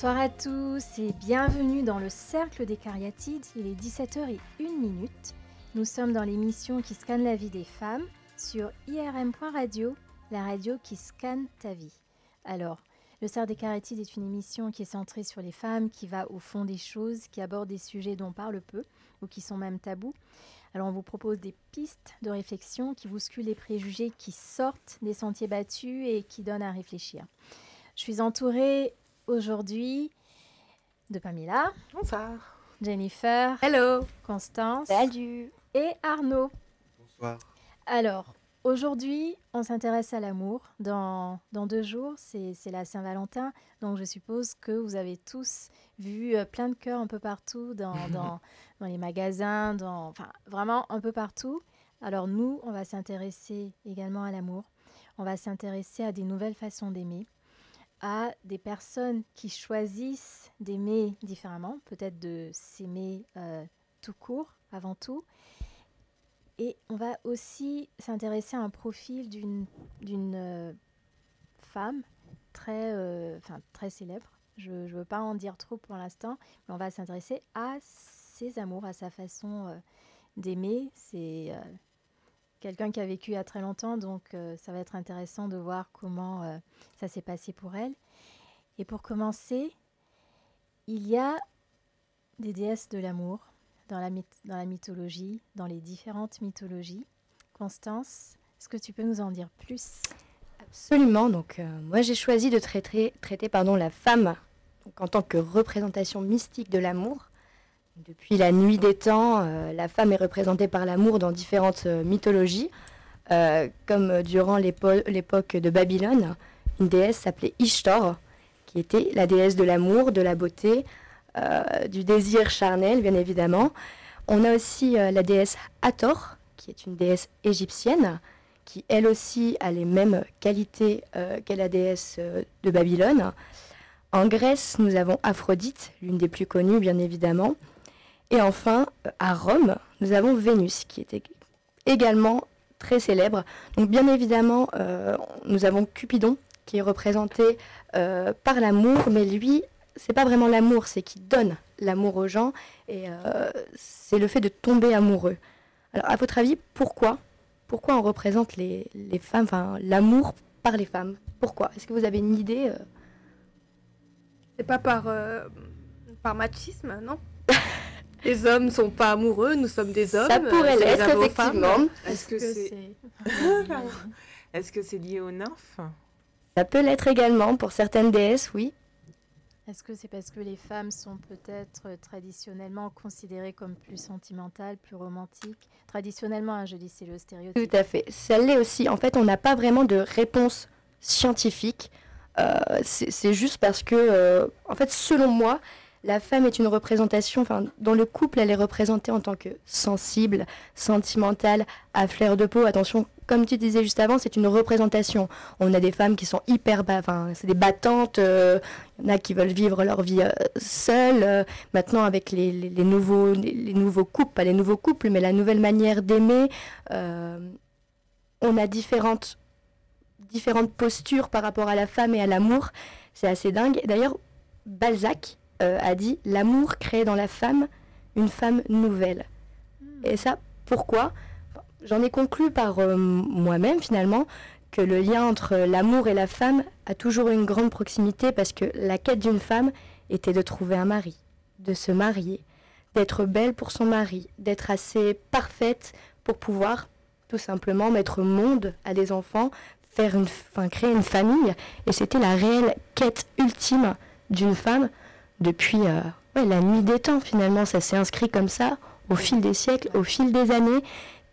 Bonsoir à tous et bienvenue dans le Cercle des Cariatides. Il est 17h01. Nous sommes dans l'émission qui scanne la vie des femmes sur IRM.radio, la radio qui scanne ta vie. Alors, le Cercle des Cariatides est une émission qui est centrée sur les femmes, qui va au fond des choses, qui aborde des sujets dont on parle peu ou qui sont même tabous. Alors, on vous propose des pistes de réflexion qui bousculent les préjugés, qui sortent des sentiers battus et qui donnent à réfléchir. Je suis entourée aujourd'hui de Pamela. Bonsoir. Jennifer. Hello. Constance. Salut. Et Arnaud. Bonsoir. Alors, aujourd'hui, on s'intéresse à l'amour. Dans 2 jours, c'est la Saint-Valentin. Donc, je suppose que vous avez tous vu plein de cœurs un peu partout, dans les magasins, enfin, vraiment un peu partout. Alors, nous, on va s'intéresser également à l'amour. On va s'intéresser à des nouvelles façons d'aimer, à des personnes qui choisissent d'aimer différemment, peut-être de s'aimer tout court, avant tout. Et on va aussi s'intéresser à un profil d'une femme très célèbre. Je ne veux pas en dire trop pour l'instant, mais on va s'intéresser à ses amours, à sa façon d'aimer. C'est quelqu'un qui a vécu il y a très longtemps, donc ça va être intéressant de voir comment ça s'est passé pour elle. Et pour commencer, il y a des déesses de l'amour dans la mythologie, dans les différentes mythologies. Constance, est-ce que tu peux nous en dire plus ? Absolument. Donc, moi, j'ai choisi de traiter la femme donc, en tant que représentation mystique de l'amour. Depuis la nuit des temps, la femme est représentée par l'amour dans différentes mythologies, comme durant l'époque de Babylone, une déesse s'appelait Ishtar, qui était la déesse de l'amour, de la beauté, du désir charnel, bien évidemment. On a aussi la déesse Hathor, qui est une déesse égyptienne, qui elle aussi a les mêmes qualités qu'est la déesse de Babylone. En Grèce, nous avons Aphrodite, l'une des plus connues, bien évidemment. Et enfin, à Rome, nous avons Vénus, qui était également très célèbre. Donc bien évidemment, nous avons Cupidon, qui est représenté par l'amour, mais lui, c'est pas vraiment l'amour, c'est qu'il donne l'amour aux gens, et c'est le fait de tomber amoureux. Alors, à votre avis, pourquoi on représente les femmes, enfin, l'amour par les femmes? Pourquoi? Est-ce que vous avez une idée C'est pas par machisme, non? Les hommes ne sont pas amoureux, nous sommes des hommes. Ça pourrait l'être, effectivement. Est-ce que c'est lié aux nymphes? Ça peut l'être également pour certaines déesses, oui. Est-ce que c'est parce que les femmes sont peut-être traditionnellement considérées comme plus sentimentales, plus romantiques? Traditionnellement, hein, je dis, c'est le stéréotype. Tout à fait. Ça l'est aussi. En fait, on n'a pas vraiment de réponse scientifique. C'est juste parce que, en fait, selon moi, la femme est une représentation, enfin, dans le couple, elle est représentée en tant que sensible, sentimentale, à fleur de peau. Attention, comme tu disais juste avant, c'est une représentation. On a des femmes qui sont c'est des battantes, il y en a qui veulent vivre leur vie seules. Maintenant, avec les nouveaux couples, pas les nouveaux couples, mais la nouvelle manière d'aimer, on a différentes postures par rapport à la femme et à l'amour. C'est assez dingue. D'ailleurs, Balzac a dit « L'amour crée dans la femme une femme nouvelle ». Et ça, pourquoi ? J'en ai conclu par moi-même, finalement, que le lien entre l'amour et la femme a toujours une grande proximité, parce que la quête d'une femme était de trouver un mari, de se marier, d'être belle pour son mari, d'être assez parfaite pour pouvoir tout simplement mettre au monde à des enfants, créer une famille. Et c'était la réelle quête ultime d'une femme depuis la nuit des temps, finalement. Ça s'est inscrit comme ça au fil des siècles, au fil des années.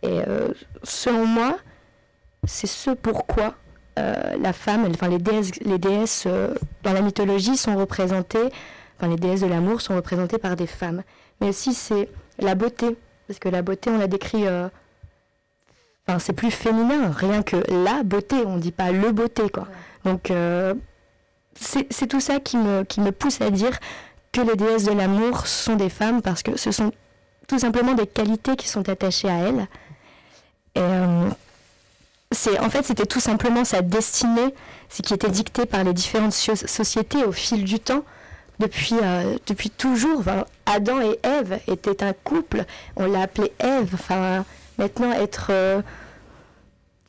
Et selon moi, c'est ce pourquoi la femme, les déesses dans la mythologie sont représentées, les déesses de l'amour sont représentées par des femmes. Mais aussi c'est la beauté, parce que la beauté, on la décrit, c'est plus féminin, rien que la beauté, on ne dit pas le beauté, quoi. Ouais. Donc c'est tout ça qui me pousse à dire que les déesses de l'amour sont des femmes, parce que ce sont tout simplement des qualités qui sont attachées à elles. Et c'était tout simplement sa destinée, ce qui était dicté par les différentes sociétés au fil du temps, depuis toujours. Enfin, Adam et Ève étaient un couple, on l'a appelé Ève. Enfin, maintenant,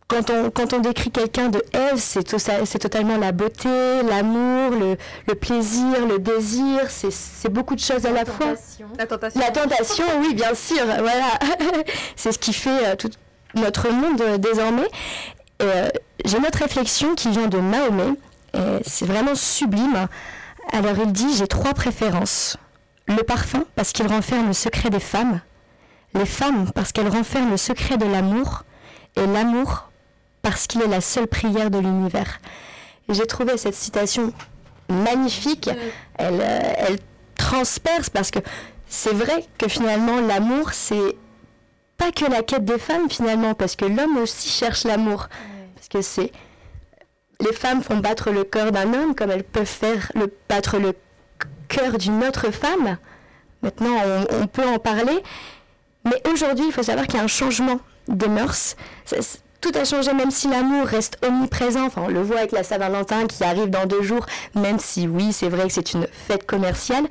quand on décrit quelqu'un de Ève, c'est totalement la beauté, l'amour, le plaisir, le désir, c'est beaucoup de choses à la fois. La tentation. La tentation, oui, bien sûr, voilà. C'est ce qui fait tout notre monde désormais. J'ai une autre réflexion qui vient de Mahomet, et c'est vraiment sublime. Alors il dit, j'ai 3 préférences. Le parfum, parce qu'il renferme le secret des femmes. Les femmes, parce qu'elles renferment le secret de l'amour. Et l'amour, parce qu'il est la seule prière de l'univers. Et j'ai trouvé cette citation magnifique. Elle transperce, parce que c'est vrai que finalement, l'amour, c'est pas que la quête des femmes, finalement, parce que l'homme aussi cherche l'amour. Parce que les femmes font battre le cœur d'un homme comme elles peuvent battre le cœur d'une autre femme. Maintenant, on peut en parler. Mais aujourd'hui, il faut savoir qu'il y a un changement des mœurs. Tout a changé, même si l'amour reste omniprésent. Enfin, on le voit avec la Saint-Valentin qui arrive dans 2 jours, même si, oui, c'est vrai que c'est une fête commerciale.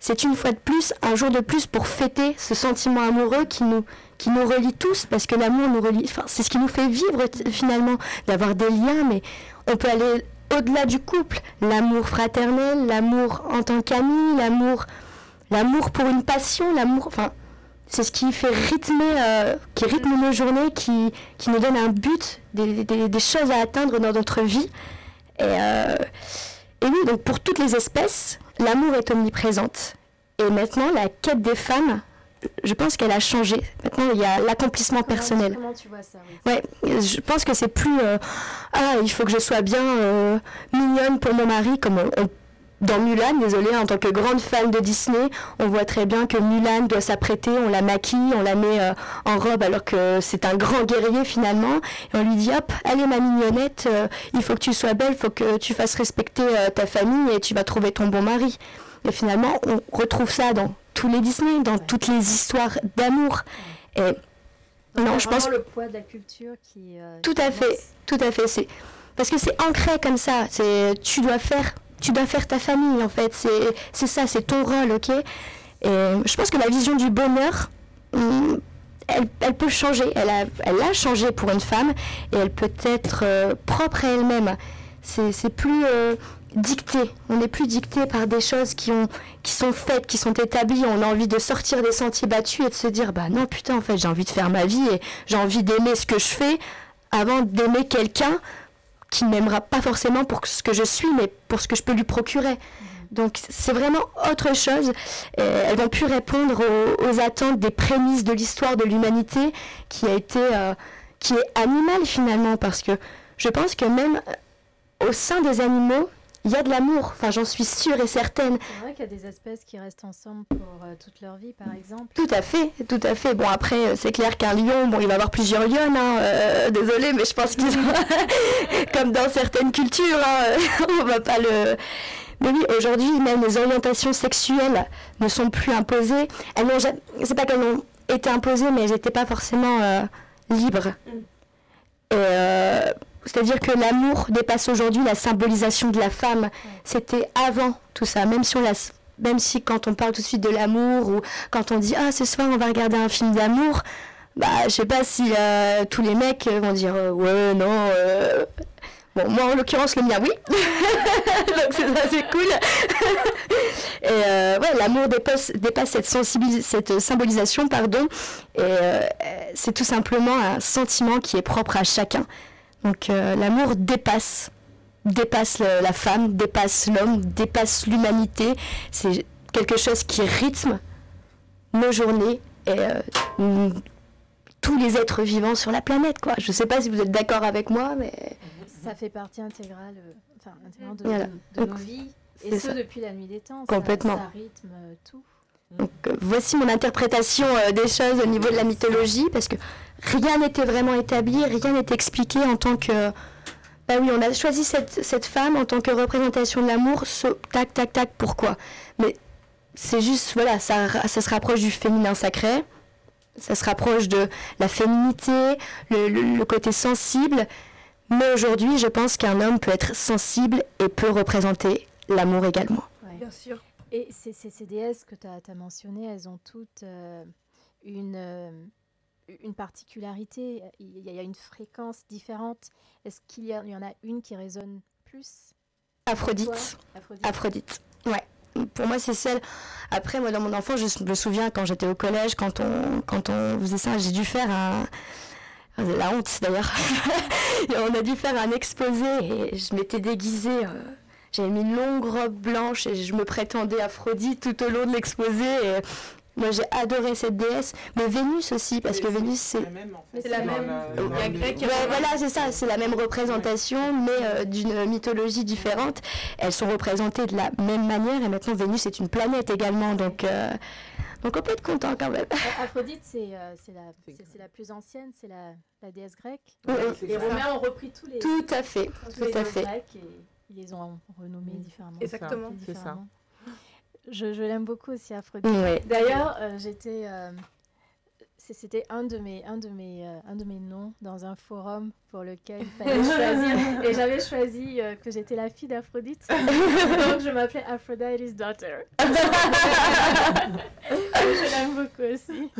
C'est une fois de plus, un jour de plus pour fêter ce sentiment amoureux qui nous relie tous, parce que l'amour nous relie, enfin, c'est ce qui nous fait vivre finalement, d'avoir des liens, mais on peut aller au-delà du couple. L'amour fraternel, l'amour en tant qu'ami, l'amour pour une passion, l'amour, enfin, c'est ce qui fait qui rythme nos journées, qui nous donne un but, des choses à atteindre dans notre vie. Et oui, donc pour toutes les espèces, l'amour est omniprésente. Et maintenant, la quête des femmes, je pense qu'elle a changé. Maintenant, il y a l'accomplissement personnel. Comment tu vois ça, oui. Ouais, je pense que c'est plus il faut que je sois bien mignonne pour mon mari, comme dans Mulan, désolée, en tant que grande fan de Disney, on voit très bien que Mulan doit s'apprêter, on la maquille, on la met en robe alors que c'est un grand guerrier finalement, et on lui dit hop, allez ma mignonnette, il faut que tu sois belle, il faut que tu fasses respecter ta famille et tu vas trouver ton bon mari. Et finalement, on retrouve ça dans tous les Disney, dans toutes les histoires d'amour. Et donc, non, je pense le poids de la culture qui tout à fait, c'est parce que c'est ancré comme ça, tu dois faire ta famille, en fait. C'est ça, c'est ton rôle, ok. Et je pense que la vision du bonheur, elle peut changer. Elle a changé pour une femme et elle peut être propre à elle-même. C'est plus dicté. On n'est plus dicté par des choses qui sont faites, qui sont établies. On a envie de sortir des sentiers battus et de se dire, bah non, putain, en fait, j'ai envie de faire ma vie et j'ai envie d'aimer ce que je fais avant d'aimer quelqu'un qui ne m'aimera pas forcément pour ce que je suis, mais pour ce que je peux lui procurer. Donc c'est vraiment autre chose. Elles vont plus répondre aux attentes des prémices de l'histoire de l'humanité qui est animale finalement, parce que je pense que même au sein des animaux, il y a de l'amour. Enfin, j'en suis sûre et certaine. C'est vrai qu'il y a des espèces qui restent ensemble pour toute leur vie, par exemple. Tout à fait, tout à fait. Bon, après, c'est clair qu'un lion, il va avoir plusieurs lionnes, hein, désolé, mais je pense qu'ils sont comme dans certaines cultures, hein, on va pas le... Mais oui, aujourd'hui, même les orientations sexuelles ne sont plus imposées. C'est pas qu'elles ont été imposées, mais elles n'étaient pas forcément libres. C'est-à-dire que l'amour dépasse aujourd'hui la symbolisation de la femme. C'était avant tout ça, même si quand on parle tout de suite de l'amour ou quand on dit « Ah, ce soir, on va regarder un film d'amour », bah, je sais pas si tous les mecs vont dire « Ouais, non... Bon, moi, en l'occurrence, le mien, oui. Donc, c'est cool. Et ouais, l'amour dépasse cette symbolisation, pardon. Et c'est tout simplement un sentiment qui est propre à chacun. Donc, l'amour dépasse la femme, dépasse l'homme, dépasse l'humanité. C'est quelque chose qui rythme nos journées et tous les êtres vivants sur la planète, quoi. Je sais pas si vous êtes d'accord avec moi, mais... Ça fait partie intégrale de nos vies, et ce depuis la nuit des temps. Complètement. Ça rythme tout. Donc, voici mon interprétation des choses au niveau de la mythologie, parce que rien n'était vraiment établi, rien n'était expliqué en tant que... Bah oui, on a choisi cette femme en tant que représentation de l'amour, tac, tac, tac, pourquoi? Mais c'est juste, voilà, ça se rapproche du féminin sacré, ça se rapproche de la féminité, le côté sensible. Mais aujourd'hui, je pense qu'un homme peut être sensible et peut représenter l'amour également. Ouais. Bien sûr. Et ces déesses que tu as mentionnées, elles ont toutes une particularité. Il y a une fréquence différente. Est-ce qu'il y en a une qui résonne plus? Aphrodite. Aphrodite, ouais. Pour moi, c'est celle. Après, moi, dans mon enfance, je me souviens quand j'étais au collège, quand on faisait ça, j'ai dû faire la honte d'ailleurs. On a dû faire un exposé et je m'étais déguisée. J'avais mis une longue robe blanche et je me prétendais Aphrodite tout au long de l'exposé. Et moi, j'ai adoré cette déesse, mais Vénus aussi, parce que Vénus, c'est la même, en fait. C'est la même. Il y a grec. Ouais, voilà, c'est ça, c'est la même représentation, mais d'une mythologie différente. Elles sont représentées de la même manière, et maintenant Vénus est une planète également, donc on peut être content quand même. Aphrodite, c'est la plus ancienne, c'est la déesse grecque. Oui, Les Romains ont repris tous les tout à fait, tous les tout à dieux fait. grecs et ils les ont renommés différemment. Exactement. C'est ça. Je l'aime beaucoup aussi, Aphrodite. Ouais. D'ailleurs, c'était un de mes noms dans un forum pour lequel il fallait choisir. Et j'avais choisi que j'étais la fille d'Aphrodite. Donc je m'appelais Aphrodite's daughter. Je l'aime beaucoup aussi.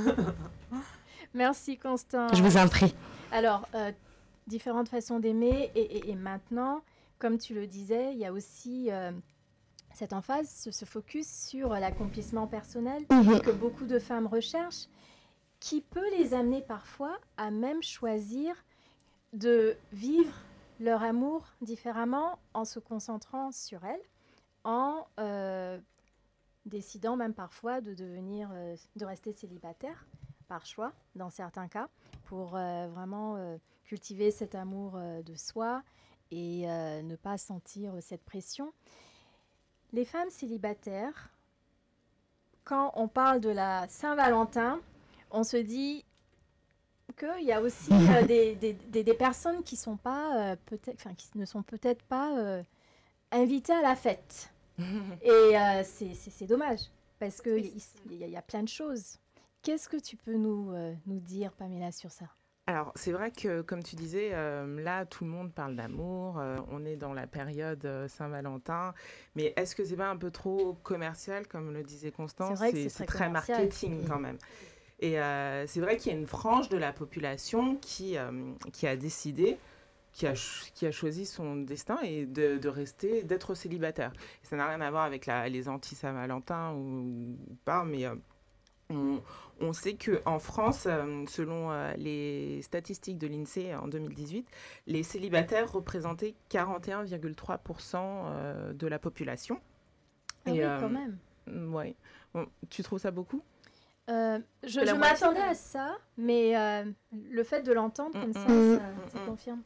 Merci Constant. Je vous en prie. Alors, différentes façons d'aimer. Et maintenant, comme tu le disais, il y a aussi cette emphase, ce focus sur l'accomplissement personnel que beaucoup de femmes recherchent, qui peut les amener parfois à même choisir de vivre leur amour différemment en se concentrant sur elles, en décidant même parfois de rester célibataire par choix dans certains cas, pour vraiment cultiver cet amour de soi et ne pas sentir cette pression. Les femmes célibataires, quand on parle de la Saint-Valentin, on se dit qu'il y a aussi des personnes qui sont pas qui ne sont peut-être pas invitées à la fête. Et c'est dommage parce que il y a plein de choses. Qu'est-ce que tu peux nous dire, Pamela, sur ça? Alors, c'est vrai que, comme tu disais, là, tout le monde parle d'amour. On est dans la période Saint-Valentin. Mais est-ce que c'est pas un peu trop commercial, comme le disait Constance? C'est vrai que c'est très marketing quand même. Et c'est vrai qu'il y a une frange de la population qui a décidé, qui a choisi son destin et d'être célibataire. Et ça n'a rien à voir avec les anti-Saint-Valentin ou pas, mais on sait qu'en France, selon les statistiques de l'INSEE en 2018, les célibataires représentaient 41,3% de la population. Ah oui, quand même. Ouais. Bon, tu trouves ça beaucoup? Je m'attendais à ça, mais le fait de l'entendre comme ça confirme.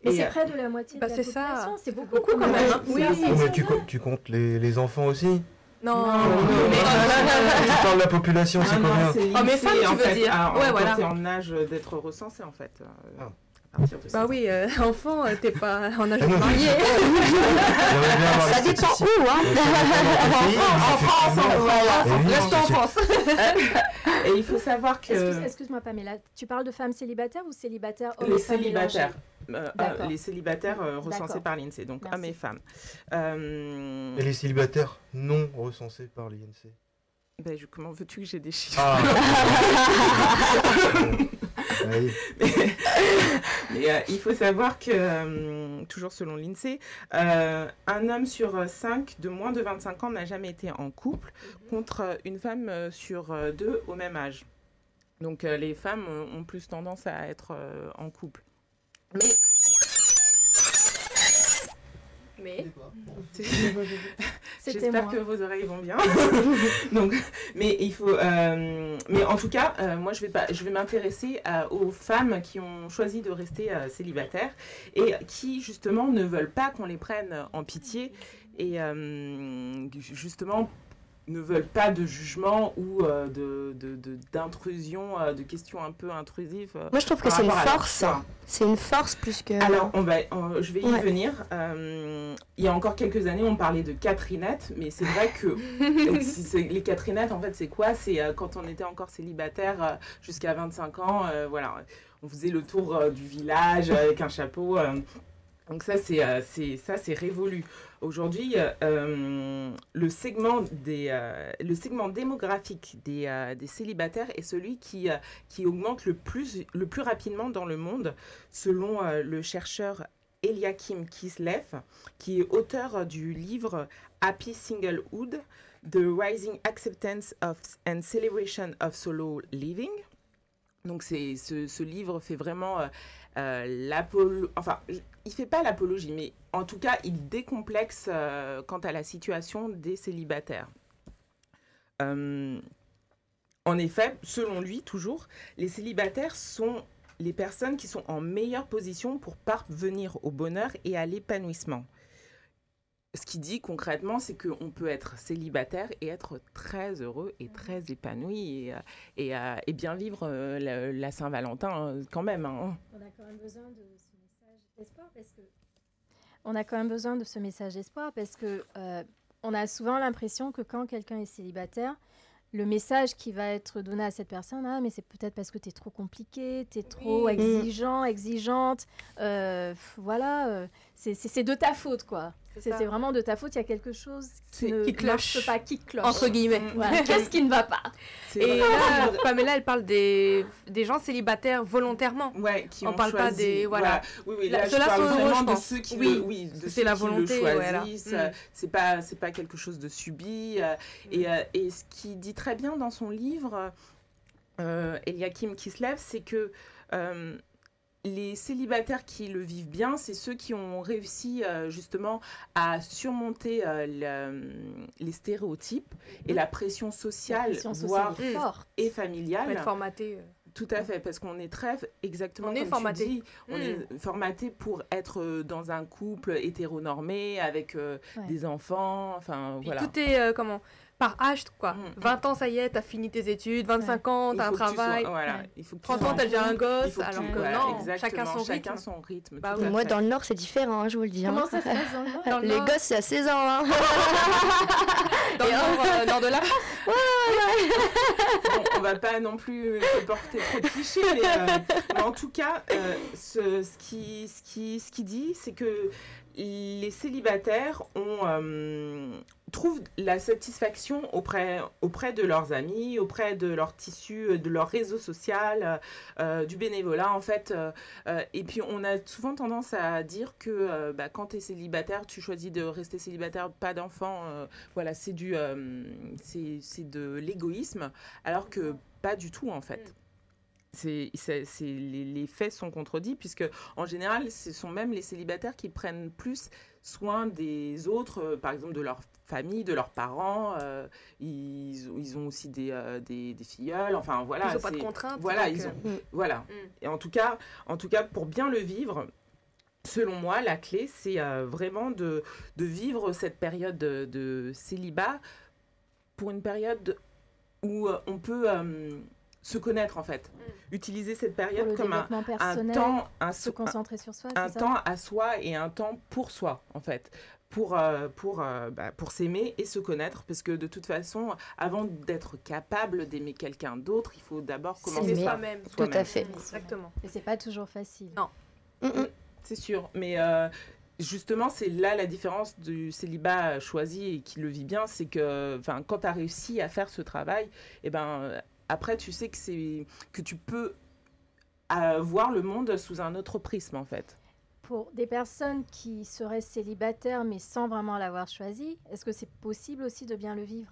Mais c'est près de la moitié de la population, c'est beaucoup quand même. Oui, mais tu comptes les enfants aussi? Non, Tu parles de la population, c'est combien? Oh, mais femmes, tu veux dire? Ouais, voilà. Quand t'es en âge d'être recensé, en fait. À partir de bah oui, enfant, t'es pas en âge de marier. Ça dépend où, hein? En France, voilà. Reste en France. Et il faut savoir que... Excuse-moi, Pamela, tu parles de femmes célibataires ou célibataires hommes Les et femmes célibataires. D'accord. Les célibataires recensés par l'INSEE, donc Merci. hommes et femmes. Et les célibataires non recensés par l'INSEE? Ben, comment veux-tu que j'ai des chiffres? Oui. Mais il faut savoir que, toujours selon l'INSEE, un homme sur 5 de moins de 25 ans n'a jamais été en couple, contre une femme sur 2 au même âge. Donc les femmes ont plus tendance à être en couple. Mais j'espère que vos oreilles vont bien. Donc, mais il faut, mais en tout cas, moi je vais m'intéresser aux femmes qui ont choisi de rester célibataires et qui justement ne veulent pas qu'on les prenne en pitié et justement ne veulent pas de jugement ou d'intrusion, de questions un peu intrusives. Moi, je trouve que c'est une force. C'est une force plus que... Alors, je vais y venir. Il y a encore quelques années, on parlait de Catherinettes, mais c'est vrai que les Catherinettes, en fait, c'est quoi? C'est quand on était encore célibataire jusqu'à 25 ans, voilà, on faisait le tour du village avec un chapeau. Donc ça, c'est révolu. Aujourd'hui, le segment démographique des célibataires est celui qui augmente le plus rapidement dans le monde, selon le chercheur Eliakim Kislev, qui est auteur du livre Happy Singlehood, The Rising Acceptance of and Celebration of Solo Living. Donc ce livre fait vraiment il fait pas l'apologie, mais en tout cas, il décomplexe quant à la situation des célibataires. En effet, selon lui, toujours, les célibataires sont les personnes qui sont en meilleure position pour parvenir au bonheur et à l'épanouissement. Ce qu'il dit concrètement, c'est qu'on peut être célibataire et être très heureux et très épanoui et bien vivre la Saint-Valentin quand même. Hein. On a quand même besoin de ce message d'espoir parce que on a souvent l'impression que quand quelqu'un est célibataire, le message qui va être donné à cette personne, mais c'est peut-être parce que tu es trop compliqué, tu es trop exigeante, voilà, c'est de ta faute, quoi. C'est vraiment de ta faute, il y a quelque chose qui ne marche pas, qui cloche. Entre guillemets. Voilà, qu'est-ce qui ne va pas? Et là, Pamela, elle parle des gens célibataires volontairement. Ouais, qui on ont parle choisi. pas des... Voilà. Oui, là, je parle vraiment de ceux qui c'est la volonté, le choisissent. C'est pas quelque chose de subi. Et ce qu'il dit très bien dans son livre, Eliakim Kislev, c'est que... les célibataires qui le vivent bien, c'est ceux qui ont réussi justement à surmonter les stéréotypes et la pression sociale, voire et familiale. Être formaté. Tout à fait, parce qu'on est très, exactement on est comme formaté. tu dis, on est formaté pour être dans un couple hétéronormé avec des enfants, enfin puis voilà. Tout est, par âge, quoi. 20 ans, ça y est, t'as fini tes études, 25 ans, t'as un travail. Il faut que 30 ans, t'as déjà un gosse, alors que non, exactement, chacun son rythme. Bah, moi, dans le Nord, c'est différent, je vous le dis. Comment ça se passe dans le Nord? Les gosses, c'est à 16 ans. Dans le nord de la France. Bon, on va pas non plus porter trop de clichés, mais en tout cas, ce qui dit, c'est que les célibataires trouvent la satisfaction auprès de leurs amis, auprès de leur tissu, de leur réseau social, du bénévolat en fait. Et puis on a souvent tendance à dire que quand tu es célibataire, tu choisis de rester célibataire, pas d'enfant, voilà, c'est de l'égoïsme, alors que pas du tout en fait. Les faits sont contredits, puisque en général, ce sont même les célibataires qui prennent plus soin des autres, par exemple de leur famille, de leurs parents. Ils ont aussi des filleuls. Enfin voilà. Ils n'ont pas de contraintes. Voilà, voilà. Et en tout cas, pour bien le vivre. Selon moi, la clé, c'est vraiment de vivre cette période de célibat pour une période où on peut se connaître en fait. Utiliser cette période comme un temps, se concentrer sur soi, un temps à soi et un temps pour soi en fait. Pour s'aimer et se connaître, parce que de toute façon, avant d'être capable d'aimer quelqu'un d'autre, il faut d'abord commencer soi-même. Tout à fait. Exactement. Et c'est pas toujours facile. Non. C'est sûr, mais justement, c'est là la différence du célibat choisi et qui le vit bien, c'est que quand tu as réussi à faire ce travail, après tu sais que tu peux voir le monde sous un autre prisme en fait. Pour des personnes qui seraient célibataires mais sans vraiment l'avoir choisi, est-ce que c'est possible aussi de bien le vivre ?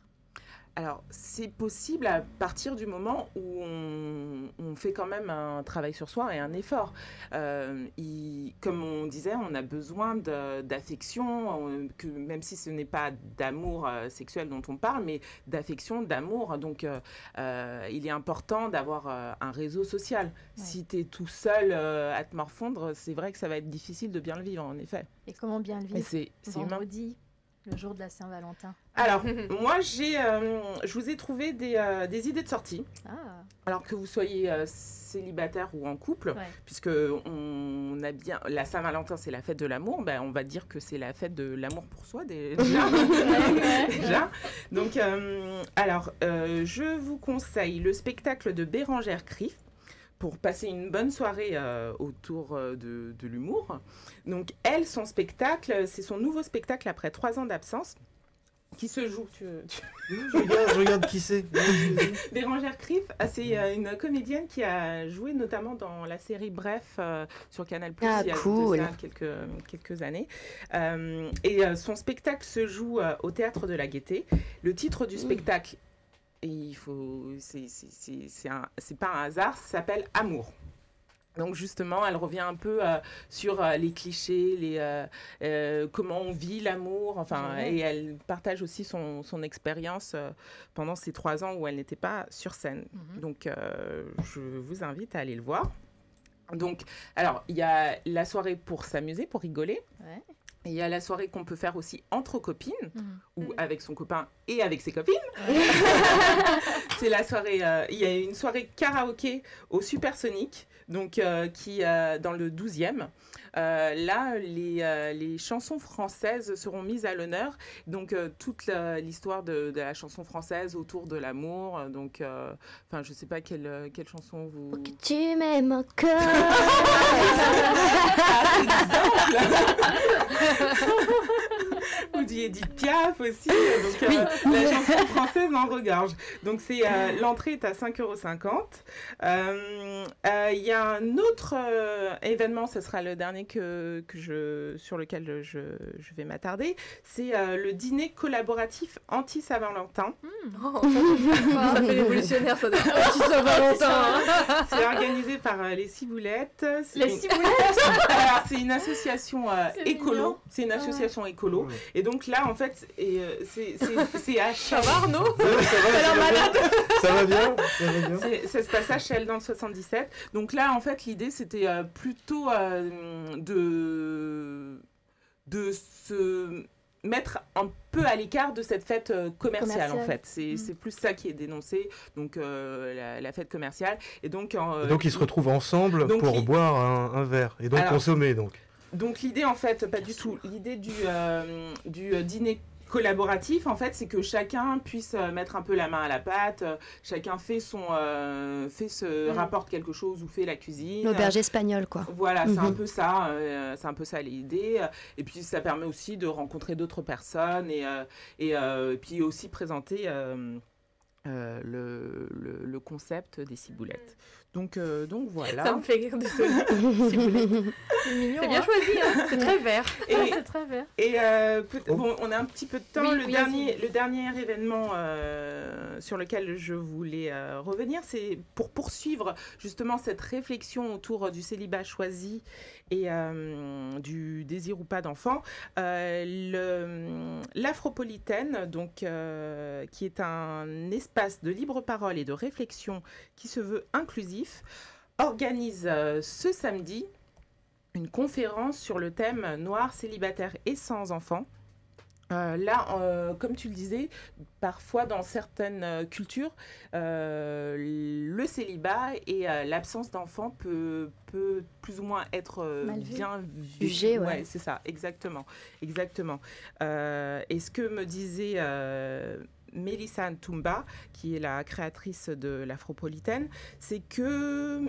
Alors, c'est possible à partir du moment où on fait quand même un travail sur soi et un effort. Comme on disait, on a besoin d'affection, que même si ce n'est pas d'amour sexuel dont on parle, mais d'affection, d'amour. Donc, il est important d'avoir un réseau social. Ouais. Si tu es tout seul à te morfondre, c'est vrai que ça va être difficile de bien le vivre, en effet. Et comment bien le vivre ? C'est vendredi, le jour de la Saint-Valentin. Alors, moi, je vous ai trouvé des idées de sortie. Alors que vous soyez célibataire ou en couple, puisque on a bien... La Saint-Valentin, c'est la fête de l'amour. On va dire que c'est la fête de l'amour pour soi, déjà. Déjà. Donc, je vous conseille le spectacle de Bérangère Krief, pour passer une bonne soirée autour de l'humour. Donc elle, son spectacle, c'est son nouveau spectacle après 3 ans d'absence. Qui se joue Je regarde qui c'est. Bérangère Krief, c'est une comédienne qui a joué notamment dans la série Bref sur Canal+, il y a de ça quelques années. Son spectacle se joue au Théâtre de la Gaîté. Le titre du spectacle, c'est pas un hasard, ça s'appelle Amour. Donc justement, elle revient un peu sur les clichés, comment on vit l'amour, et elle partage aussi son expérience pendant ces 3 ans où elle n'était pas sur scène. Donc je vous invite à aller le voir. Donc, alors, il y a la soirée pour s'amuser, pour rigoler. Ouais. Et il y a la soirée qu'on peut faire aussi entre copines, ou avec son copain et avec ses copines. C'est la soirée, il y a une soirée karaoké au Supersonic, donc qui dans le 12e. Là, les chansons françaises seront mises à l'honneur. Donc, toute l'histoire de la chanson française autour de l'amour. Donc, je ne sais pas quelle chanson vous... Oh, que tu m'aimes encore. Vous dites Edith Piaf aussi. Donc, la chanson française en regorge. Donc, l'entrée est à 5,50 €. Il y a un autre événement, ce sera le dernier sur lequel je vais m'attarder. C'est le dîner collaboratif anti-Saint-Valentin. Ça fait révolutionnaire, ça. Anti-Saint-Valentin. C'est organisé par les Ciboulettes. Les Ciboulettes. Alors, c'est une association écolo. C'est une association écolo. Et donc là, en fait, c'est à Chelles. Ça va, Arnaud? Ça va bien. Ça se passe à Chelles dans le 77. Donc là, en fait, l'idée, c'était plutôt de se mettre un peu à l'écart de cette fête commerciale, en fait. C'est plus ça qui est dénoncé, donc la fête commerciale. Et donc ils se retrouvent ensemble pour boire un verre et donc consommer. Donc l'idée, en fait, pas du tout. L'idée du dîner collaboratif, en fait, c'est que chacun puisse mettre un peu la main à la pâte, chacun rapporte quelque chose ou fait la cuisine. L'auberge espagnole, quoi. Voilà, c'est un peu ça l'idée. Et puis ça permet aussi de rencontrer d'autres personnes et puis aussi présenter le concept des ciboulettes. Donc voilà. Ça me fait rire, désolé. C'est mignon. C'est bien choisi, hein. C'est très vert. C'est très vert. Et on a un petit peu de temps. Le dernier événement sur lequel je voulais revenir, c'est pour poursuivre justement cette réflexion autour du célibat choisi et du désir ou pas d'enfant. L'Afropolitaine, donc, qui est un espace de libre parole et de réflexion qui se veut inclusif, organise ce samedi une conférence sur le thème « Noir, célibataire et sans enfants ». Comme tu le disais, parfois dans certaines cultures, le célibat et l'absence d'enfants peut plus ou moins être bien jugé. Ouais, c'est ça, exactement. Et ce que me disait Melissa Ntumba, qui est la créatrice de l'Afropolitaine, c'est que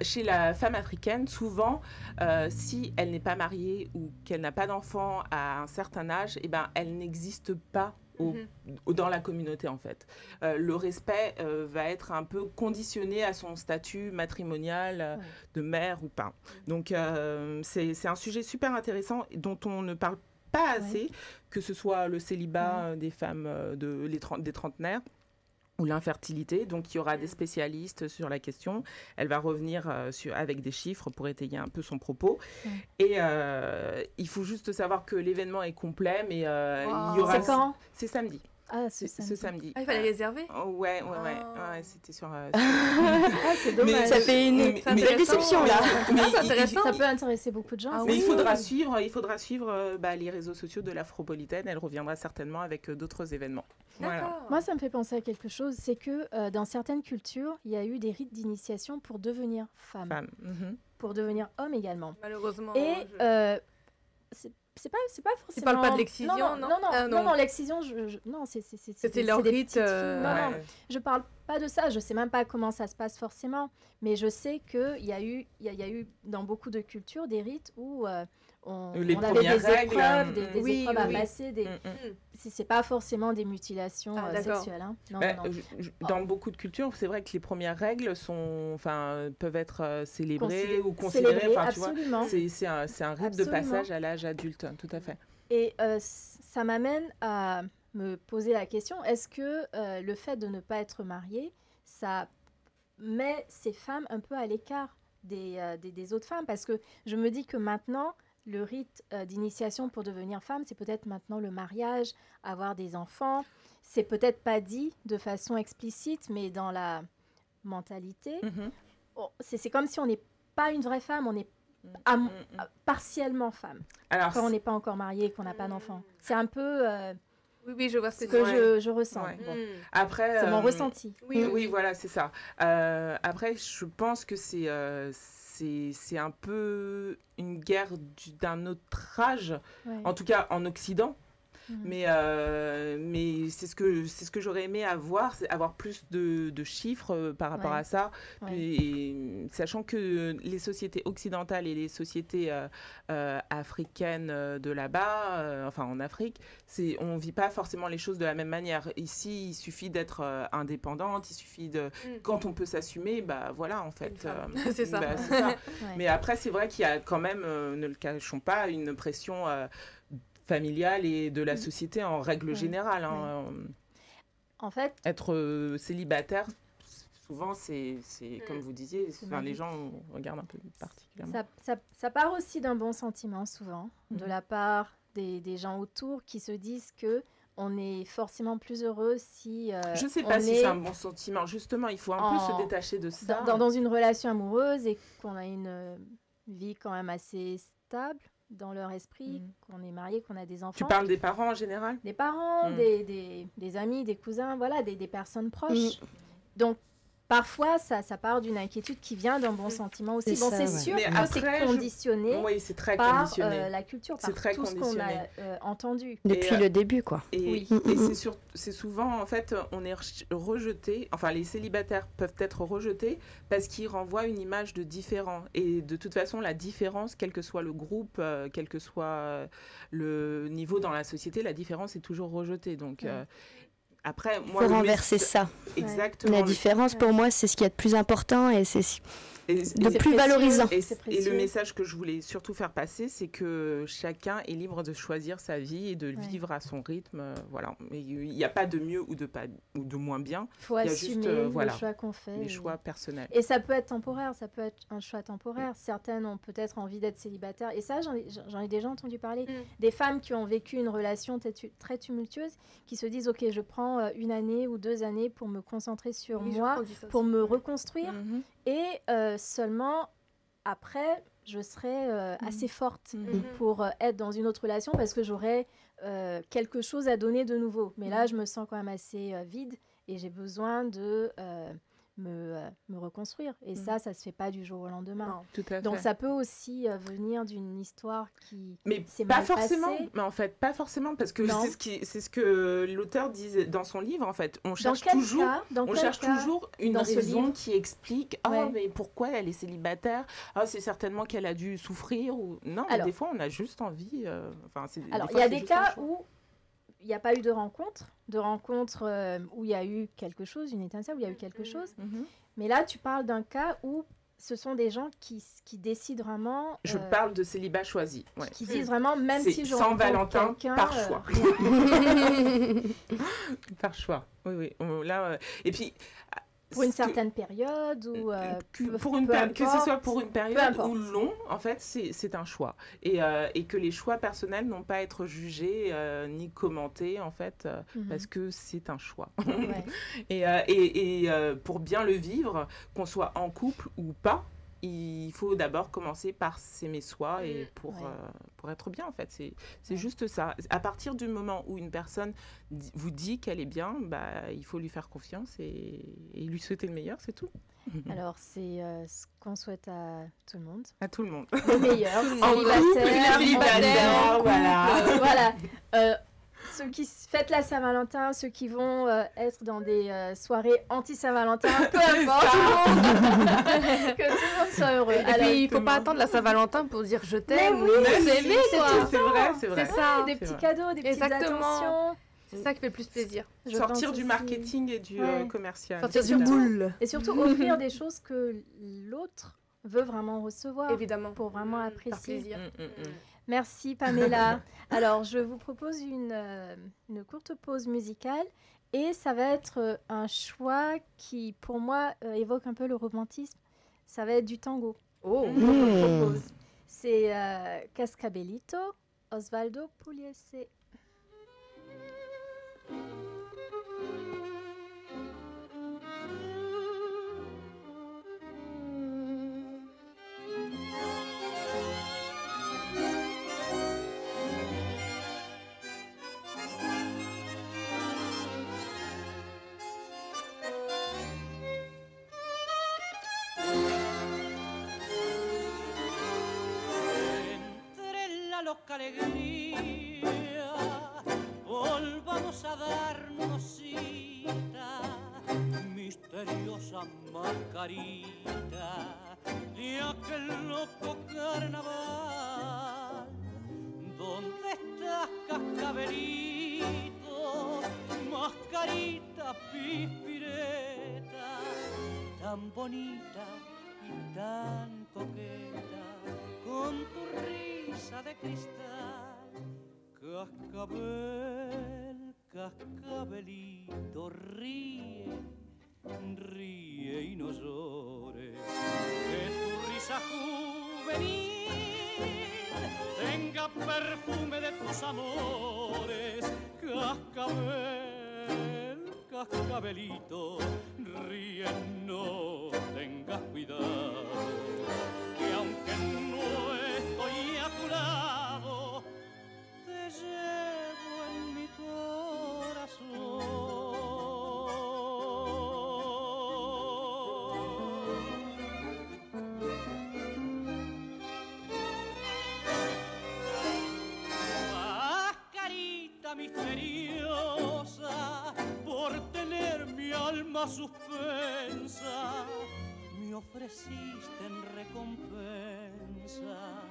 chez la femme africaine, souvent, si elle n'est pas mariée ou qu'elle n'a pas d'enfant à un certain âge, elle n'existe pas dans la communauté, en fait. Le respect va être un peu conditionné à son statut matrimonial de mère ou pas. Donc, c'est un sujet super intéressant dont on ne parle pas assez, que ce soit le célibat des femmes des trentenaires ou l'infertilité. Donc, il y aura des spécialistes sur la question. Elle va revenir avec des chiffres pour étayer un peu son propos. Et il faut juste savoir que l'événement est complet, mais il y aura... C'est quand ? C'est samedi. Ah, ce samedi. Ah, il fallait réserver. Ouais, c'était sur... c'est dommage. Ça fait une belle déception, là. Ça peut intéresser beaucoup de gens. Mais il faudra suivre les réseaux sociaux de l'Afropolitaine. Elle reviendra certainement avec d'autres événements. Voilà. Moi, ça me fait penser à quelque chose. C'est que dans certaines cultures, il y a eu des rites d'initiation pour devenir femme. Pour devenir homme également. Malheureusement. Et c'est pas forcément. Tu parles pas de l'excision, non? Non, l'excision, non, C'était leur des rite. petites filles. Non, Ouais. je parle pas de ça. Je sais même pas comment ça se passe forcément, mais je sais qu'il y a eu dans beaucoup de cultures des rites où on Les avait premières des règles, épreuves, des oui, épreuves à oui. passer. C'est pas forcément des mutilations D'accord. sexuelles. Hein. Non, Bah, non, non. dans beaucoup de cultures, c'est vrai que les premières règles peuvent être célébrées ou Célébrées, considérées. Enfin, tu vois, absolument. c'est un rite de Absolument. passage à l'âge adulte, tout à fait. Et ça m'amène à me poser la question, est-ce que le fait de ne pas être mariée, ça met ces femmes un peu à l'écart des autres femmes? Parce que je me dis que maintenant, le rite d'initiation pour devenir femme, c'est peut-être maintenant le mariage, avoir des enfants. C'est peut-être pas dit de façon explicite, mais dans la mentalité, Mhm. c'est comme si on n'est pas une vraie femme, on est partiellement femme. Alors, Quand on n'est pas encore marié et qu'on n'a pas d'enfant. C'est un peu Oui, je vois ce ce que que je ressens. Ouais. Bon, après, c'est mon ressenti. Oui, voilà, c'est ça. Après, je pense que c'est un peu une guerre d'un autre âge, Ouais. en tout cas en Occident. Mhm. Mais c'est ce que j'aurais aimé avoir, c'est avoir plus de chiffres par rapport Ouais. à ça. Ouais. Et, sachant que les sociétés occidentales et les sociétés africaines de là-bas, enfin en Afrique, on ne vit pas forcément les choses de la même manière. Ici, il suffit d'être indépendante, il suffit de... Quand on peut s'assumer, bah voilà, en fait. C'est ça. Bah, c'est ça. Ouais. Mais après, c'est vrai qu'il y a quand même, ne le cachons pas, une pression familiale et de la société en règle Ouais. générale. Hein. En fait, Être célibataire, souvent, c'est comme vous disiez, les magique. gens regardent un peu particulièrement. ça part aussi d'un bon sentiment souvent, de Mhm. la part des gens autour qui se disent que on est forcément plus heureux si Je ne sais on pas si est c'est un bon sentiment. Justement, il faut un peu se détacher de ça. dans une relation amoureuse et qu'on a une vie quand même assez stable dans leur esprit, qu'on est marié, qu'on a des enfants. Tu parles des parents en général? Des parents, Mm. des amis, des cousins, voilà, des personnes proches. Donc, parfois, ça part d'une inquiétude qui vient d'un bon sentiment aussi. C'est Bon, ça, c'est ouais. sûr Mais que après, c'est conditionné Oui, c'est très par conditionné. la culture, C'est par très tout ce qu'on conditionné. a entendu. Depuis le début, quoi. Et, Oui. et c'est souvent, en fait, on est rejeté, enfin les célibataires peuvent être rejetés parce qu'ils renvoient une image de différent. Et de toute façon, la différence, quel que soit le groupe, quel que soit le niveau dans la société, la différence est toujours rejetée. Donc après, Il moi, faut renverser ça. Exactement. La différence, pour moi, c'est ce qui est de plus important et c'est Et de C'est plus précieux. valorisant. Et, C'est et précieux. le message que je voulais surtout faire passer, c'est que chacun est libre de choisir sa vie et de vivre à son rythme. Voilà. Mais il n'y a pas de mieux ou de moins bien. Il faut Il y a assumer juste, voilà, le choix qu'on fait. Les et- choix personnels. Et ça peut être temporaire, ça peut être un choix temporaire. Certaines ont peut-être envie d'être célibataires. Et ça, j'en ai déjà entendu parler. Des femmes qui ont vécu une relation très tumultueuse, qui se disent, OK, je prends 1 année ou 2 années pour me concentrer sur moi, pour me reconstruire. Mhm. Et seulement après, je serai assez forte Mhm. pour être dans une autre relation parce que j'aurai quelque chose à donner de nouveau. Mais là, je me sens quand même assez vide et j'ai besoin de me reconstruire. Et ça se fait pas du jour au lendemain. Non. Tout à fait. Donc ça peut aussi venir d'une histoire qui Mais s'est pas mal forcément. passée. Mais en fait, pas forcément, parce que Non. c'est ce que l'auteur disait dans son livre. En fait, on Dans cherche quel toujours. cas, On cherche toujours une dans ce raison livre qui explique Ouais. mais pourquoi elle est célibataire. C'est certainement qu'elle a dû souffrir ou non. Mais Alors- des fois, on a juste envie. Alors, des il y fois, a c'est des juste un cas choix. où il n'y a pas eu de rencontre, où il y a eu quelque chose, une étincelle, où il y a eu quelque chose. Mhm. Mais là, tu parles d'un cas où ce sont des gens qui décident vraiment, Je parle de célibat choisi. Ouais. qui disent vraiment, même C'est si je sans rencontre Valentin, quelqu'un, par choix. rien. Par choix. Oui, oui. Et puis. Pour une ce que- certaine période ou que ce soit pour une période importe. ou long, en fait, c'est un choix. Et que les choix personnels n'ont pas à être jugés ni commentés, en fait, parce que c'est un choix. Ouais. Et pour bien le vivre, qu'on soit en couple ou pas, il faut d'abord commencer par s'aimer soi et pour être bien, en fait. C'est juste ça. À partir du moment où une personne vous dit qu'elle est bien, il faut lui faire confiance et lui souhaiter le meilleur, c'est tout. Alors, c'est ce qu'on souhaite à tout le monde. À tout le monde. Le meilleur, célibataire, voilà. Ceux qui fêtent la Saint-Valentin, ceux qui vont être dans des soirées anti-Saint-Valentin, peu importe, que tout le monde soit heureux. Et puis, il ne faut pas attendre la Saint-Valentin pour dire je t'aime. C'est vrai. C'est ça. Des petits cadeaux, des petites attentions. C'est ça qui fait le plus plaisir. Sortir du marketing et du commercial. Sortir du moule. Et surtout offrir des choses que l'autre veut vraiment recevoir. Évidemment. Pour vraiment apprécier. Par plaisir. Merci Pamela. Alors, je vous propose une courte pause musicale et ça va être un choix qui, pour moi, évoque un peu le romantisme. Ça va être du tango. Oh. Je vous propose. C'est Cascabelito, Osvaldo Pugliese. Loca alegría, volvamos a darnos cita, misteriosa mascarita de aquel loco carnaval. ¿Dónde estás, cascabelito, mascarita pispireta, tan bonita y tan coqueta, con tu risa de cristal? Cascabel, cascabelito, ríe, ríe y no llores, que tu risa juvenil tenga perfume de tus amores. Cascabel, cascabelito, ríe, no tengas cuidado, que aunque no estoy a tu lado, te llevo en mi corazón. Mascarita misteriosa, por tener mi alma suspensa, me ofreciste en recompensa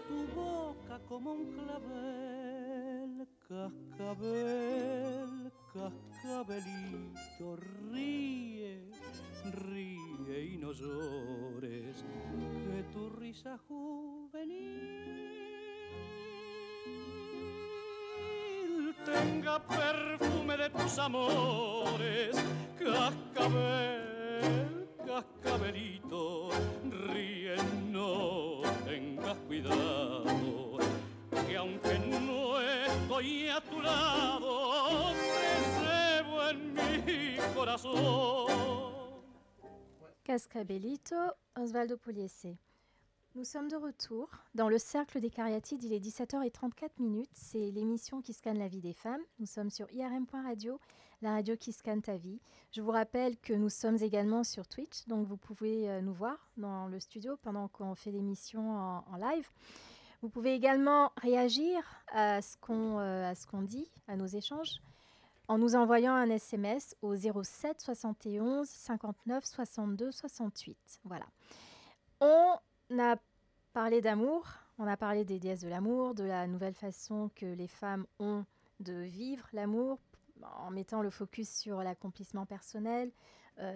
tu boca como un clavel. Cascabel, cascabelito, ríe, ríe y no llores, que tu risa juvenil tenga perfume de tus amores. Cascabel, cascabelito, ríe, no tengas cuidado, que aunque no estoy a tu lado, te llevo en mi corazón. Cascabelito, Osvaldo Pugliese. Nous sommes de retour dans le Cercle des Cariatides. Il est 17h34. C'est l'émission qui scanne la vie des femmes. Nous sommes sur IRM.radio, la radio qui scanne ta vie. Je vous rappelle que nous sommes également sur Twitch, donc vous pouvez nous voir dans le studio pendant qu'on fait l'émission en live. Vous pouvez également réagir à ce qu'on dit, à nos échanges, en nous envoyant un SMS au 07 71 59 62 68. Voilà. On a parlé d'amour, on a parlé des déesses de l'amour, de la nouvelle façon que les femmes ont de vivre l'amour, en mettant le focus sur l'accomplissement personnel,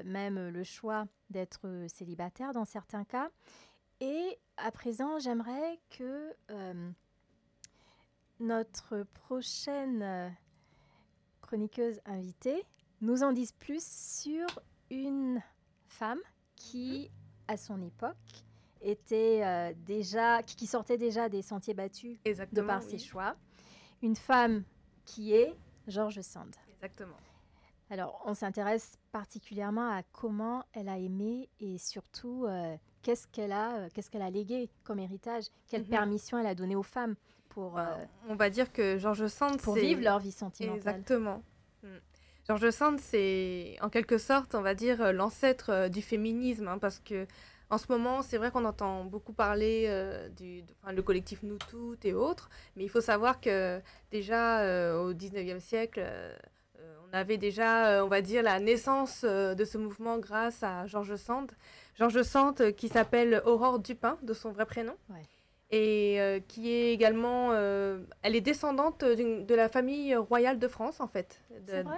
même le choix d'être célibataire dans certains cas. Et à présent, j'aimerais que notre prochaine chroniqueuse invitée nous en dise plus sur une femme qui, à son époque, était qui sortait déjà des sentiers battus de par ses choix. Une femme qui est George Sand. Exactement. Alors, on s'intéresse particulièrement à comment elle a aimé et surtout qu'est-ce qu'elle a légué comme héritage, quelle Mhm. permission elle a donnée aux femmes pour On va dire que George Sand, vivre leur vie sentimentale. Exactement. George Sand, c'est en quelque sorte, on va dire, l'ancêtre du féminisme, hein, parce que en ce moment, c'est vrai qu'on entend beaucoup parler le collectif Nous Toutes et autres, mais il faut savoir que déjà au 19e siècle, on avait déjà, on va dire, la naissance de ce mouvement grâce à George Sand. George Sand, qui s'appelle Aurore Dupin, de son vrai prénom. Ouais. Et qui est également... elle est descendante de la famille royale de France, en fait. C'est vrai ?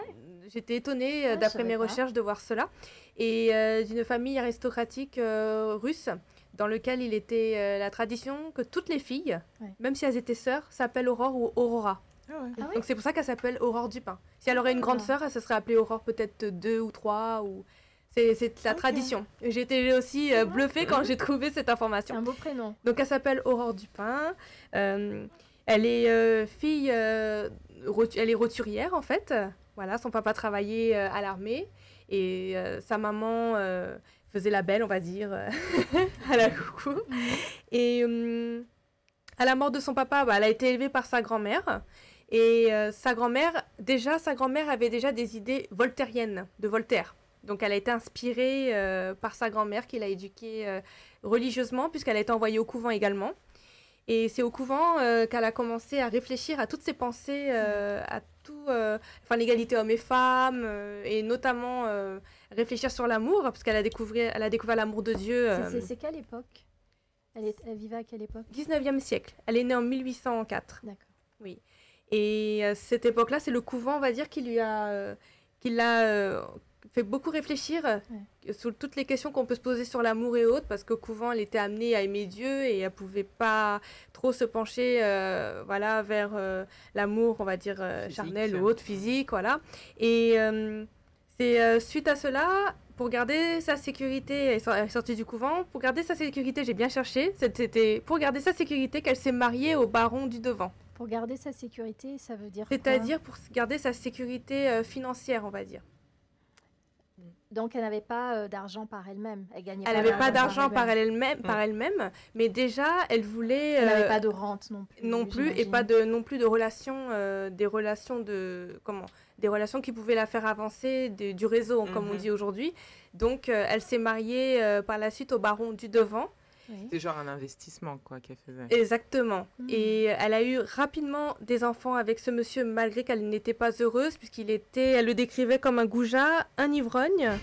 J'étais étonnée, Ah, je d'après mes savais pas. recherches, de voir cela. Et d'une famille aristocratique russe, dans lequel il était la tradition que toutes les filles, Ouais. même si elles étaient sœurs, s'appellent Aurore ou Aurora. Ah ouais. Ah oui. Donc c'est pour ça qu'elle s'appelle Aurore Dupin. Si elle aurait une grande Ah. sœur, elle se serait appelée Aurore peut-être 2 ou 3. Ou... C'est la Ok. tradition. J'ai été aussi bluffée quand j'ai trouvé cette C'est information. un beau prénom. Donc elle s'appelle Aurore Dupin. Elle est fille, elle est roturière en fait. Voilà, son papa travaillait à l'armée et sa maman faisait la belle, on va dire, à la coucou. Et à la mort de son papa, elle a été élevée par sa grand-mère. Et sa grand-mère avait déjà des idées voltairiennes, de Voltaire. Donc elle a été inspirée par sa grand-mère qui l'a éduquée religieusement, puisqu'elle a été envoyée au couvent également. Et c'est au couvent qu'elle a commencé à réfléchir à toutes ses pensées, à tout, l'égalité hommes et femmes, et notamment réfléchir sur l'amour, parce qu'elle a découvert l'amour de Dieu. C'est quelle époque elle vivait à quelle époque? 19e siècle. Elle est née en 1804. D'accord. Oui. Et cette époque-là, c'est le couvent, on va dire, qui l'a fait beaucoup réfléchir sur toutes les questions qu'on peut se poser sur l'amour et autres, parce qu'au couvent, elle était amenée à aimer Dieu et elle pouvait pas trop se pencher vers l'amour, on va dire, charnel ou autre, physique, voilà. Et c'est suite à cela, pour garder sa sécurité, elle est sortie du couvent, pour garder sa sécurité, j'ai bien cherché, c'était pour garder sa sécurité qu'elle s'est mariée au baron du Devant. Pour garder sa sécurité, ça veut dire C'est-à-dire pour garder sa sécurité financière, on va dire. Donc, elle n'avait pas d'argent par elle-même. Elle gagnait Elle n'avait pas d'argent par elle-même, mais déjà, elle voulait... Elle n'avait pas de rente non plus. Et pas non plus de relations, des relations qui pouvaient la faire avancer du réseau, comme on dit aujourd'hui. Donc, elle s'est mariée par la suite au baron du Devant. Oui. C'est genre un investissement, quoi, qu'elle faisait. Exactement. Et elle a eu rapidement des enfants avec ce monsieur, malgré qu'elle n'était pas heureuse, elle le décrivait comme un goujat, un ivrogne,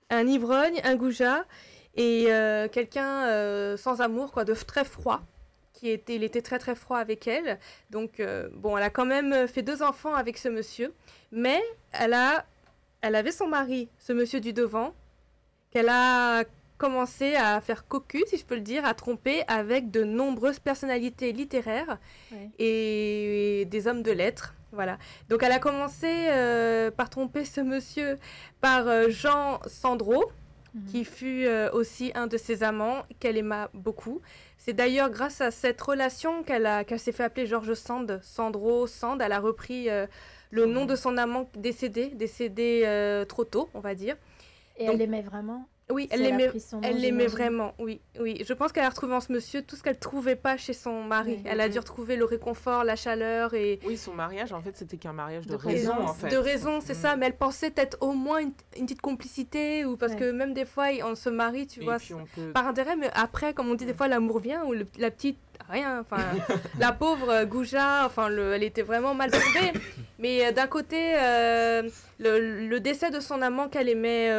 un goujat, et quelqu'un sans amour, quoi, de très froid. Il était très très froid avec elle. Donc, elle a quand même fait 2 enfants avec ce monsieur, mais elle avait son mari, ce monsieur du Devant, qu'elle a commencé à faire cocu, si je peux le dire, à tromper avec de nombreuses personnalités littéraires et des hommes de lettres. Voilà. Donc elle a commencé par tromper ce monsieur par Jean Sandro, qui fut aussi un de ses amants, qu'elle aima beaucoup. C'est d'ailleurs grâce à cette relation qu'elle s'est fait appeler George Sand, Sandro, Sand. Elle a repris le nom de son amant décédé trop tôt, on va dire. Et donc, elle l'aimait vraiment? Oui, elle l'aimait vraiment, oui. Je pense qu'elle a retrouvé en ce monsieur tout ce qu'elle ne trouvait pas chez son mari. Elle a dû retrouver le réconfort, la chaleur et... Oui, son mariage, en fait, c'était qu'un mariage de raison, en fait. De raison, c'est ça, mais elle pensait peut-être au moins une petite complicité, ou parce que même des fois, on se marie, tu vois, par intérêt, mais après, comme on dit, des fois, l'amour vient, ou la petite... Rien, enfin, la pauvre Gouja, elle était vraiment mal tombée. Mais d'un côté, le décès de son amant qu'elle aimait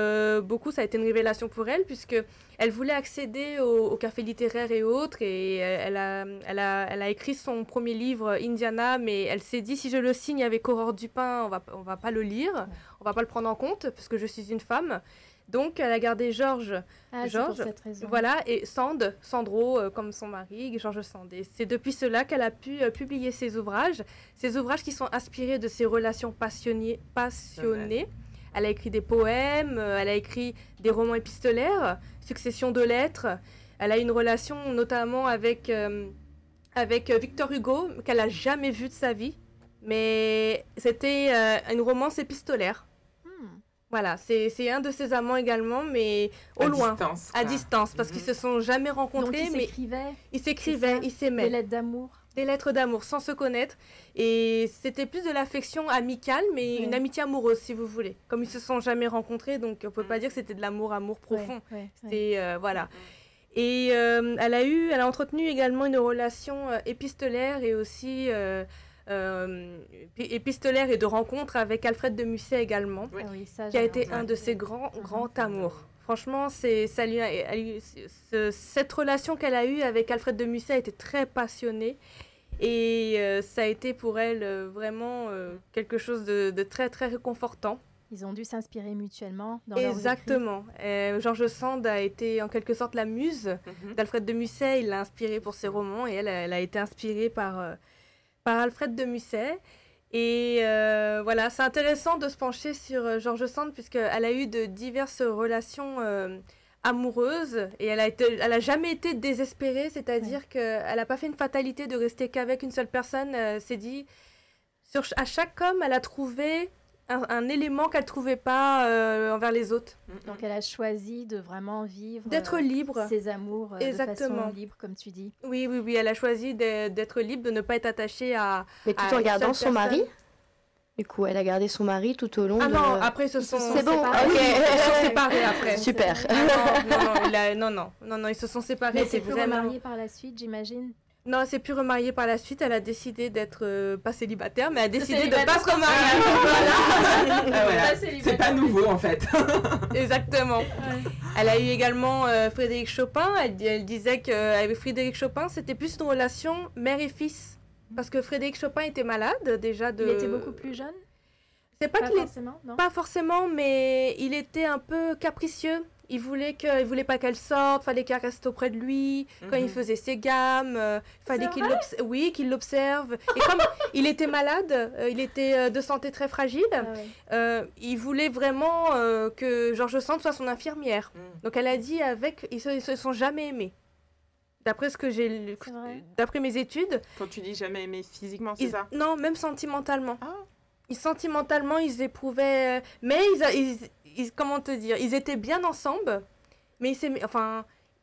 beaucoup, ça a été une révélation pour elle, puisque elle voulait accéder au café littéraire et autres, et elle a écrit son premier livre, Indiana, mais elle s'est dit, si je le signe avec Aurore Dupin, on va pas le lire, on va pas le prendre en compte, parce que je suis une femme. Donc, elle a gardé Georges, pour cette raison. Voilà, et Sandro, comme son mari, Georges Sand. Et c'est depuis cela qu'elle a pu publier ses ouvrages qui sont inspirés de ses relations passionnées. Elle a écrit des poèmes, elle a écrit des romans épistolaires, succession de lettres. Elle a une relation notamment avec Victor Hugo, qu'elle n'a jamais vu de sa vie, mais c'était une romance épistolaire. Voilà, c'est un de ses amants également, mais au loin, distance, à quoi. distance, parce qu'ils se sont jamais Donc rencontrés, ils mais s'écrivaient ils s'écrivaient, ils des s'aimaient. lettres d'amour. Des lettres d'amour sans se connaître. Et c'était plus de l'affection amicale, mais Ouais. une amitié amoureuse, si vous voulez. Comme ils se sont jamais rencontrés, donc on peut pas dire que c'était de l'amour profond. Ouais. C'est voilà. Et elle a entretenu également une relation épistolaire et aussi épistolaire et de rencontre avec Alfred de Musset également, Oui. Ah oui, ça, qui a j'avais été un entendu. de ses grands amours. Franchement, cette relation qu'elle a eue avec Alfred de Musset a été très passionnée. Et ça a été pour elle vraiment quelque chose de très, très réconfortant. Ils ont dû s'inspirer mutuellement dans leurs écrits. Exactement. George Sand a été en quelque sorte la muse d'Alfred de Musset. Il l'a inspirée pour ses romans et elle a été inspirée par Alfred de Musset. Et voilà, c'est intéressant de se pencher sur George Sand puisqu'elle a eu de diverses relations amoureuses et elle a jamais été désespérée, c'est-à-dire qu'elle n'a pas fait une fatalité de rester qu'avec une seule personne. C'est dit, à chaque homme, elle a trouvé un élément qu'elle ne trouvait pas envers les autres. Donc elle a choisi de vraiment vivre D'être libre. ses amours de Exactement. façon libre, comme tu dis. Oui, elle a choisi d'être libre, de ne pas être attachée à... Mais tout à en une gardant seule son mari. personne. Du coup, elle a gardé son mari tout au long Ah de... non, après ils se sont C'est bon, séparés. ok. Ils se sont séparés après. Super. Non, ils se sont séparés. Mais c'est c'est plus vraiment... remariée par la suite, j'imagine. Non, elle s'est plus remariée par la suite. Elle a décidé d'être pas célibataire, mais elle a décidé de Célibataire. pas se remarier. Ah, voilà. Pas célibataire. C'est pas nouveau en fait. Exactement. Elle a eu également Frédéric Chopin. Elle disait qu'avec Frédéric Chopin, c'était plus une relation mère et fils. Parce que Frédéric Chopin était malade déjà de... Il était beaucoup plus jeune. C'est pas Pas qu'il est forcément, non. pas forcément, mais il était un peu capricieux. Il voulait pas qu'elle sorte, fallait qu'elle reste auprès de lui. Quand il faisait ses gammes, fallait qu'il l'observe. Et comme il était malade, il était de santé très fragile, Ah ouais. il voulait vraiment que George Sand soit son infirmière. Donc elle a dit ils se sont jamais aimés. D'après ce que C'est vrai. d'après mes études, Quand tu dis jamais aimé physiquement, c'est ça? non, même sentimentalement. Ah. Sentimentalement, ils éprouvaient, mais comment te dire, ils étaient bien ensemble, mais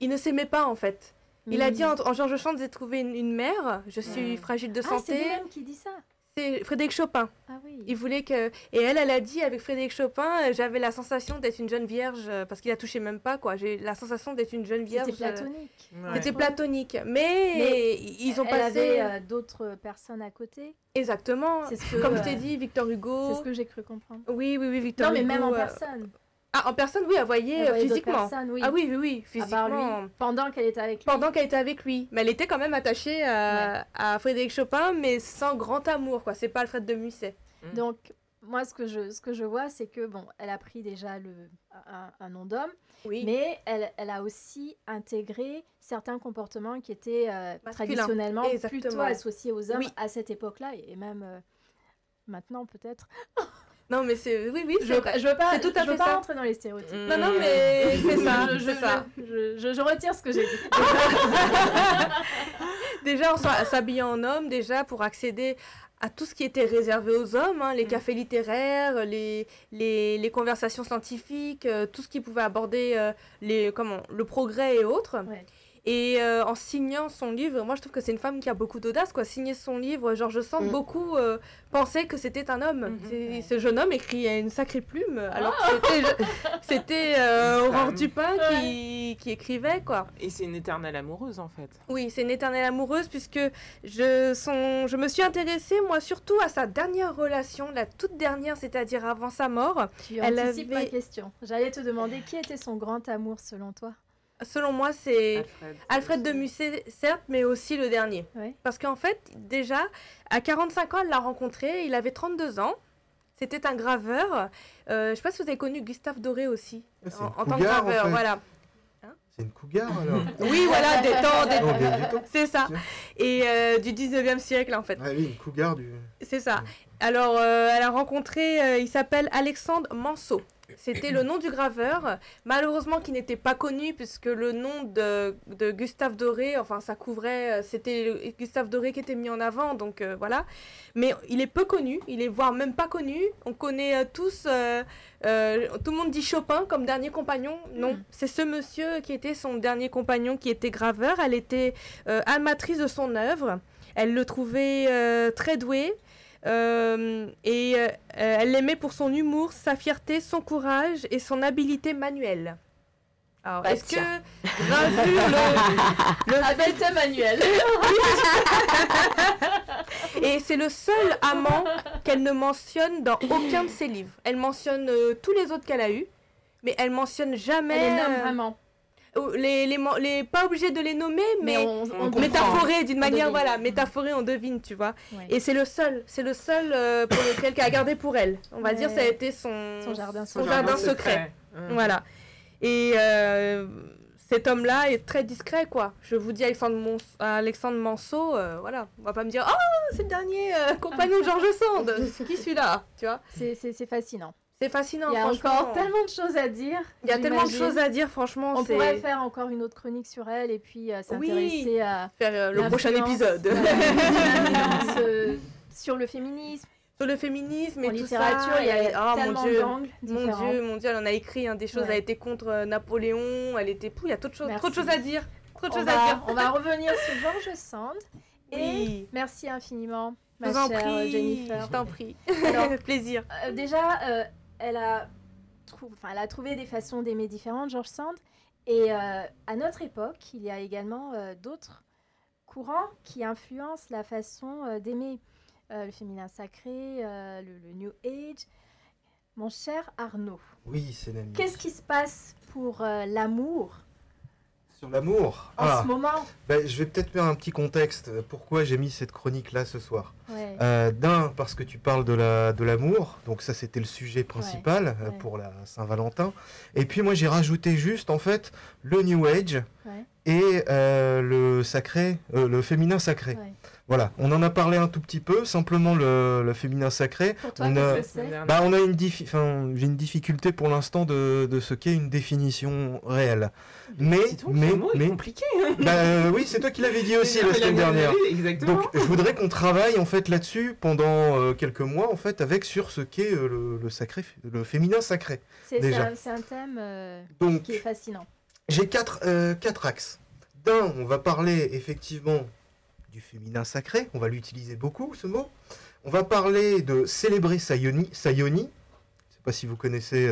ils ne s'aimaient pas en fait. Il a dit en George Sand, j'ai trouvé une mère, je suis fragile de Ah, c'est santé. lui-même qui dit ça. C'est Frédéric Chopin. Ah oui. Il voulait que... Et elle a dit avec Frédéric Chopin, j'avais la sensation d'être une jeune vierge, parce qu'il a touché même pas, quoi. J'ai la sensation d'être une jeune vierge. C'était platonique. C'était platonique. Mais ils ont Elle passé... avait d'autres personnes à côté. Exactement. C'est ce que, Comme je t'ai dit, Victor Hugo. C'est ce que j'ai cru comprendre. Oui, Victor Non, mais Hugo. même en personne. Ah, en personne, oui, elle voyait Elle voyait d'autres physiquement. personnes, oui. Ah oui, À part lui, physiquement. pendant qu'elle était avec lui. Pendant qu'elle était avec lui. Mais elle était quand même attachée à Frédéric Chopin, mais sans grand amour, quoi. C'est pas Alfred de Musset. Donc, moi, ce que je vois, c'est que, bon, elle a pris déjà un nom d'homme, Oui. mais elle a aussi intégré certains comportements qui étaient traditionnellement Exactement. plutôt associés aux hommes Oui. à cette époque-là, et même maintenant, peut-être. Non, mais c'est... Oui, Je c'est vrai. veux pas, C'est tout à je veux fait pas ça. rentrer dans les stéréotypes. Non, mais c'est ça, c'est ça. Je retire ce que j'ai dit. Déjà, elle s'habillait en homme, déjà, pour accéder à tout ce qui était réservé aux hommes, hein, les cafés littéraires, les conversations scientifiques, tout ce qui pouvait aborder le progrès et autres. Ouais. Et en signant son livre, moi je trouve que c'est une femme qui a beaucoup d'audace, quoi. Signer son livre, George Sand, beaucoup pensaient que c'était un homme. Ce jeune homme écrit une sacrée plume, alors que c'était Aurore Dupin qui écrivait, quoi. Et c'est une éternelle amoureuse en fait. Oui, c'est une éternelle amoureuse puisque je me suis intéressée, moi, surtout à sa dernière relation, la toute dernière, c'est-à-dire avant sa mort. Tu Elle anticipes ma avait- question. J'allais te demander qui était son grand amour selon toi. Selon moi, c'est Alfred de Musset, certes, mais aussi le dernier. Ouais. Parce qu'en fait, déjà, à 45 ans, elle l'a rencontré, il avait 32 ans. C'était un graveur. Je ne sais pas si vous avez connu Gustave Doré aussi, C'est en une tant que cougar, en graveur, fait. voilà. C'est une cougar alors. Oui, voilà, des temps, Non, bien du tout. c'est ça. Tiens. Et du 19e siècle, en fait. Ah oui, une cougar du. C'est ça. Alors, elle a rencontré, il s'appelle Alexandre Manceau. C'était le nom du graveur, malheureusement qui n'était pas connu puisque le nom de Gustave Doré, enfin ça couvrait, c'était Gustave Doré qui était mis en avant, donc voilà. Mais il est peu connu, il est voire même pas connu. On connaît tous, tout le monde dit Chopin comme dernier compagnon. Non, c'est ce monsieur qui était son dernier compagnon qui était graveur. Elle était amatrice de son œuvre. Elle le trouvait très doué. Et elle l'aimait pour son humour, sa fierté, son courage et son habileté manuelle. Alors, Bah, est-ce que tiens. gravure le Habileté manuelle. Et c'est le seul amant qu'elle ne mentionne dans aucun de ses livres. Elle mentionne tous les autres qu'elle a eus, mais elle mentionne jamais. Elle les nomme vraiment. Pas obligé de les nommer, mais on comprend. métaphoré d'une manière, devine. voilà, métaphoré, on devine, tu vois. Ouais. Et c'est le seul pour lequel qu'elle a gardé pour elle. On va Ouais. dire ça a été son jardin secret. Voilà. Et cet homme-là est très discret, quoi. Je vous dis Alexandre Manceau, voilà. On va pas me dire, oh, c'est le dernier compagnon de George Sand. C'est qui celui-là, tu vois. C'est fascinant. C'est fascinant, Il y a franchement. encore tellement de choses à dire. Il y a tellement de j'imagine. choses à dire, franchement. On c'est pourrait faire encore une autre chronique sur elle et puis s'intéresser à faire le prochain l'influence, épisode. l'influence, sur le féminisme, Sur le féminisme et en tout littérature, ça. il y a Ah, tellement mon Dieu. d'angles différents. Mon Dieu, elle en a écrit des choses. Ouais. Elle était contre Napoléon. Elle était. Il y a trop de choses, Merci. à dire. Trop de On choses à dire. va revenir sur George Sand. Et Oui. merci infiniment, Je ma vous en chère prie. Jennifer. Je t'en prie. Alors, Plaisir. déjà, elle a trouvé des façons d'aimer différentes, George Sand. Et à notre époque, il y a également d'autres courants qui influencent la façon d'aimer le féminin sacré, le New Age. Mon cher Arnaud, Oui, c'est Nami. qu'est-ce qui se passe pour l'amour Sur l'amour. en ce moment? Je vais peut-être faire un petit contexte. Pourquoi j'ai mis cette chronique-là ce soir. Ouais. D'un, parce que tu parles de l'amour. Donc ça, c'était le sujet principal ouais. pour la Saint-Valentin. Et puis moi, j'ai rajouté juste, en fait, le New Age Ouais. et le féminin sacré. Ouais. Voilà, on en a parlé un tout petit peu. Simplement, le féminin sacré. Pour toi, On qu'est-ce a- que c'est? On a j'ai une difficulté pour l'instant de ce qu'est une définition réelle. Mais, compliqué. oui, c'est toi qui l'avais dit aussi la semaine dernière. Exactement. Donc, je voudrais qu'on travaille en fait là-dessus pendant quelques mois en fait sur ce qu'est le féminin sacré. déjà. C'est un thème Donc, qui est fascinant. j'ai quatre axes. D'un, on va parler effectivement du féminin sacré. On va l'utiliser beaucoup ce mot. On va parler de célébrer Sayoni. Je ne sais pas si vous connaissez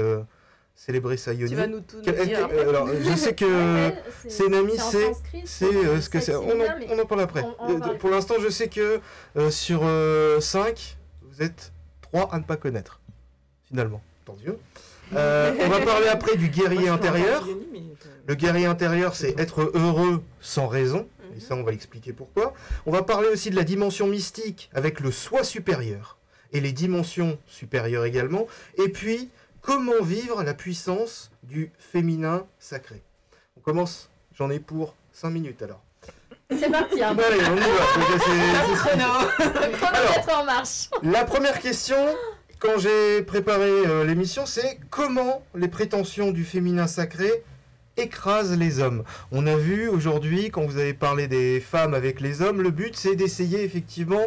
célébrer Sayoni. Tu vas nous tout nous dire. Alors, je sais que c'est Nami, en c'est sanskrit, ce que c'est. féminin, mais On en parle après. on parle. Pour l'instant, je sais que sur 5, vous êtes 3 à ne pas connaître. Finalement, tant Dieu. On va parler après du guerrier intérieur. Le guerrier intérieur, c'est être heureux sans raison. Et ça, on va expliquer pourquoi. On va parler aussi de la dimension mystique avec le soi supérieur. Et les dimensions supérieures également. Et puis, comment vivre la puissance du féminin sacré. On commence, j'en ai pour 5 minutes alors. C'est parti, hein. Bon, allez, on y va. Le chronomètre en marche. La première question, quand j'ai préparé l'émission, c'est comment les prétentions du féminin sacré écrasent les hommes. On a vu aujourd'hui, quand vous avez parlé des femmes avec les hommes, le but c'est d'essayer effectivement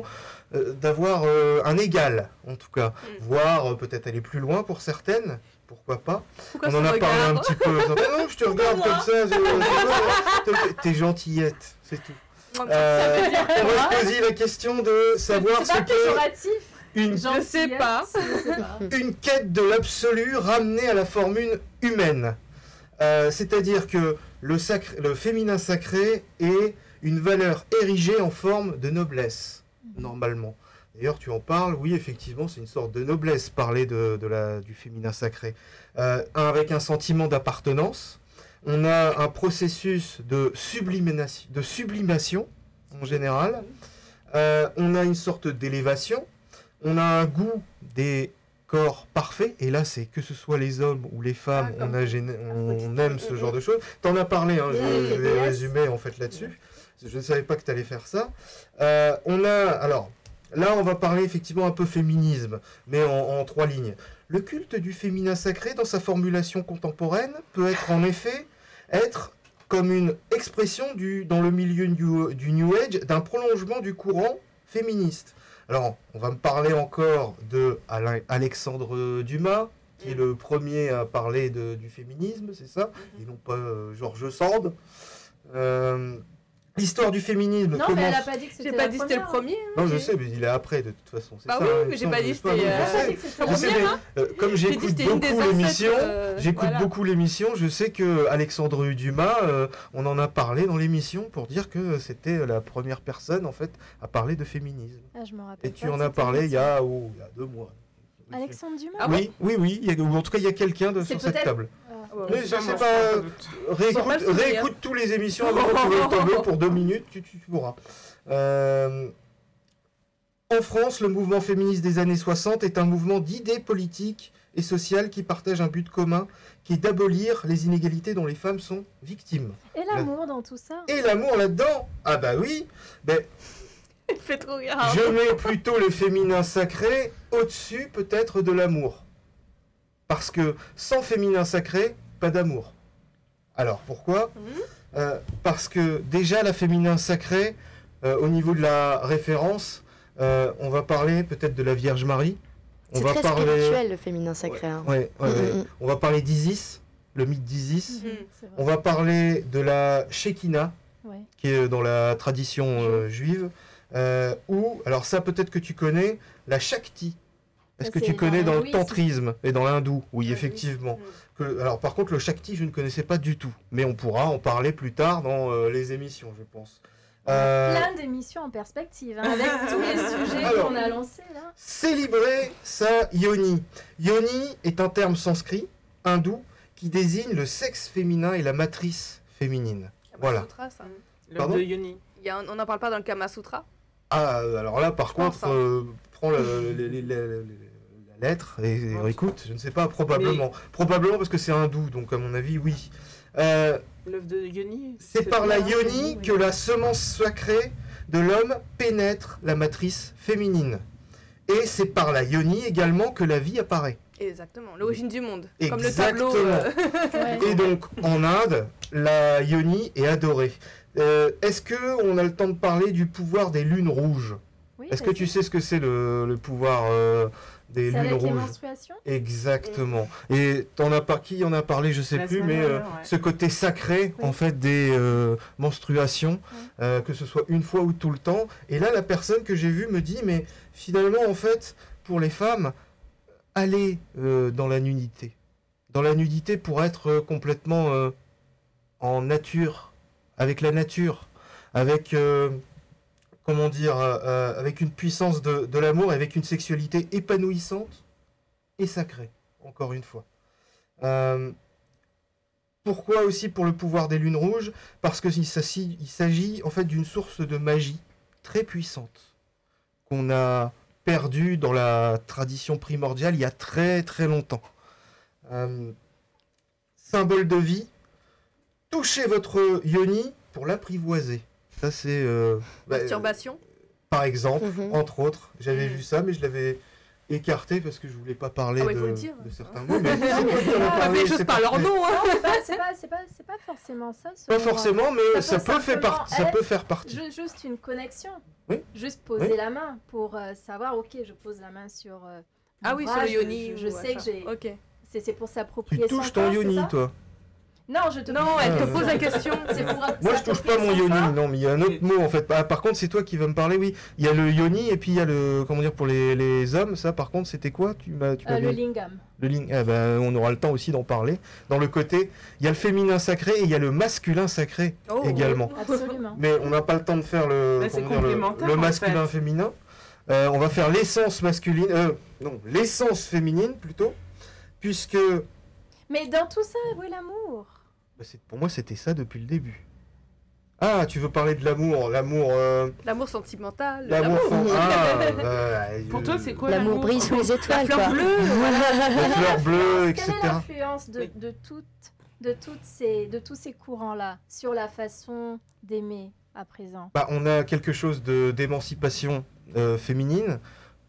d'avoir un égal, en tout cas. Voire peut-être aller plus loin pour certaines. Pourquoi pas? Pourquoi On en ce a parlé un regard petit peu. Non, je te regarde comme ça. T'es gentillette, c'est tout. On va se poser la question de savoir C'est ce pas qu'est péjoratif. une Je sais pas. Je sais pas. une quête de l'absolu ramenée à la forme humaine. C'est-à-dire que le féminin sacré est une valeur érigée en forme de noblesse, normalement. D'ailleurs, tu en parles, oui, effectivement, c'est une sorte de noblesse, parler du féminin sacré. Avec un sentiment d'appartenance, on a un processus de sublimation, en général. On a une sorte d'élévation. On a un goût des corps parfaits, et là, c'est que ce soit les hommes ou les femmes, on aime ce genre de choses. T'en as parlé, hein, je vais résumer en fait là-dessus. Je ne savais pas que tu allais faire ça. On a, alors, là, on va parler effectivement un peu féminisme, mais en 3 lignes. Le culte du féminin sacré, dans sa formulation contemporaine, peut être en effet comme une expression dans le milieu du New Age d'un prolongement du courant féministe. Alors, on va me parler encore de Alexandre Dumas, qui est le premier à parler du féminisme, c'est ça, et non pas Georges Sand. L'histoire du féminisme Non, commence... mais elle a pas dit que J'ai c'était pas la dit que c'était le première. premier. Non, je sais, mais il est après, de toute façon. C'est Bah ça, oui, hein, mais il j'ai me pas semble, dit n'est-ce pas? c'était, Oui, Elle a je pas sais. dit que c'était la Je sais, première, mais, hein. comme J'ai dit j'écoute c'était une des beaucoup ancêtres, l'émission, voilà. je sais que Alexandre Dumas, on en a parlé dans l'émission pour dire que c'était la première personne, en fait, à parler de féminisme. Ah, je me rappelle Et tu pas en de as cette parlé il y émission. a 2 mois. Alexandre Dumas. Ah Oui, ou en tout cas, il y a quelqu'un C'est sur cette peut-être- table. Ouais, Mais je sais pas, Sans mal souvenir. réécoute tous les émissions avant que tu le t'en veux pour 2 minutes, tu pourras. En France, le mouvement féministe des années 60 est un mouvement d'idées politiques et sociales qui partage un but commun, qui est d'abolir les inégalités dont les femmes sont victimes. Et l'amour dans tout ça. Et l'amour là-dedans, ah bah oui, ben, Il fait trop rire. je mets plutôt le féminin sacré au-dessus peut-être de l'amour. Parce que sans féminin sacré, pas d'amour. Alors pourquoi ? Parce que déjà la féminin sacré, au niveau de la référence, on va parler peut-être de la Vierge Marie. C'est très spirituel le féminin sacré. Hein. Ouais. On va parler d'Isis, le mythe d'Isis. C'est vrai. On va parler de la Shekinah, Ouais. qui est dans la tradition juive. Ou, alors ça peut-être que tu connais, la Shakti. Est-ce Ça, que c'est tu dans connais dans le l'hindouisme. tantrisme et dans l'hindou? Oui, Oui. effectivement. Alors par contre, le Shakti, je ne connaissais pas du tout. Mais on pourra en parler plus tard dans les émissions, je pense. Plein d'émissions en perspective, hein, avec tous les sujets Alors, qu'on a lancés là. Célébrer sa yoni. Yoni est un terme sanskrit, hindou, qui désigne le sexe féminin et la matrice féminine. Voilà. Sutra, ça. L'œuf Pardon de Yoni. On n'en parle pas dans le Kama Sutra. Ah, alors là, par Je pense, contre, prends la lettre et écoute, je ne sais pas, probablement. Probablement parce que c'est hindou, donc à mon avis, oui. L'œuf de Yoni. C'est par la bien. yoni que la semence sacrée de l'homme pénètre la matrice féminine. Et c'est par la yoni également que la vie apparaît. Exactement, l'origine du monde. Comme le tableau. Exactement. Ouais. Et donc, en Inde, la yoni est adorée. Est-ce qu'on a le temps de parler du pouvoir des lunes rouges? Oui, Est-ce que tu sais ce que c'est le pouvoir des c'est lunes avec les rouges? menstruations. Exactement. Et qui en a parlé, je sais La plus, semaine mais dernière, ouais. ce côté sacré, Oui. en fait, des menstruations, que ce soit une fois ou tout le temps. Et là, la personne que j'ai vue me dit, mais finalement, en fait, pour les femmes, aller dans la nudité. Dans la nudité pour être complètement en nature, avec la nature, avec... comment dire, avec une puissance de l'amour, avec une sexualité épanouissante et sacrée, encore une fois. Pourquoi aussi pour le pouvoir des lunes rouges? Parce qu'il s'agit en fait d'une source de magie très puissante qu'on a perdue dans la tradition primordiale il y a très très longtemps. Symbole de vie, touchez votre yoni pour l'apprivoiser. Ça c'est... Masturbation. par exemple, Mhm. entre autres. J'avais vu ça, mais je l'avais écarté parce que je voulais pas parler Ah ouais, de, faut le dire. de certains mots. Mais c'est toi qui en as Pas parlé, fait juste c'est par leur parfait. nom. Hein. C'est pas forcément ça. Pas selon moi. forcément, mais Ça ça peut peut, simplement ça être peut faire partie. Juste une connexion. Oui. Juste poser Oui. la main pour savoir, ok, je pose la main sur. Ah mon oui, bras, sur le je- yoni. Je, ou sais que machin. j'ai. Ok. C'est pour Tu s'approprier son touches ton corps, c'est yoni, ça toi. Non, je te. Non, elle te Ah, pose la question. C'est pour. Moi, je touche pas mon s'approprier son yoni. corps. Non, mais il y a un autre mot en fait. Ah, par contre, c'est toi qui vas me parler. Oui, il y a le yoni et puis il y a le. Comment dire pour les hommes, ça, par contre, c'était quoi? Tu m'as Le dit lingam. le ling. Ah, ben, on aura le temps aussi d'en parler. Dans le côté, il y a le féminin sacré et il y a le masculin sacré Oh. également. Absolument. Mais on n'a pas le temps de faire Là, c'est comment dire, complémentaire, le en masculin fait. féminin. On va faire l'essence masculine, non, l'essence féminine plutôt, puisque Mais dans tout ça, où est l'amour? pour moi c'était ça depuis le début. Ah, tu veux parler de l'amour, L'amour sentimental. l'amour. Pour toi, c'est quoi L'amour brille sous les étoiles, fleur quoi. bleue, voilà. les fleurs bleues, Quelle etc. est l'influence Oui. de tous ces courants-là sur la façon d'aimer à présent? Bah, on a quelque chose d'émancipation féminine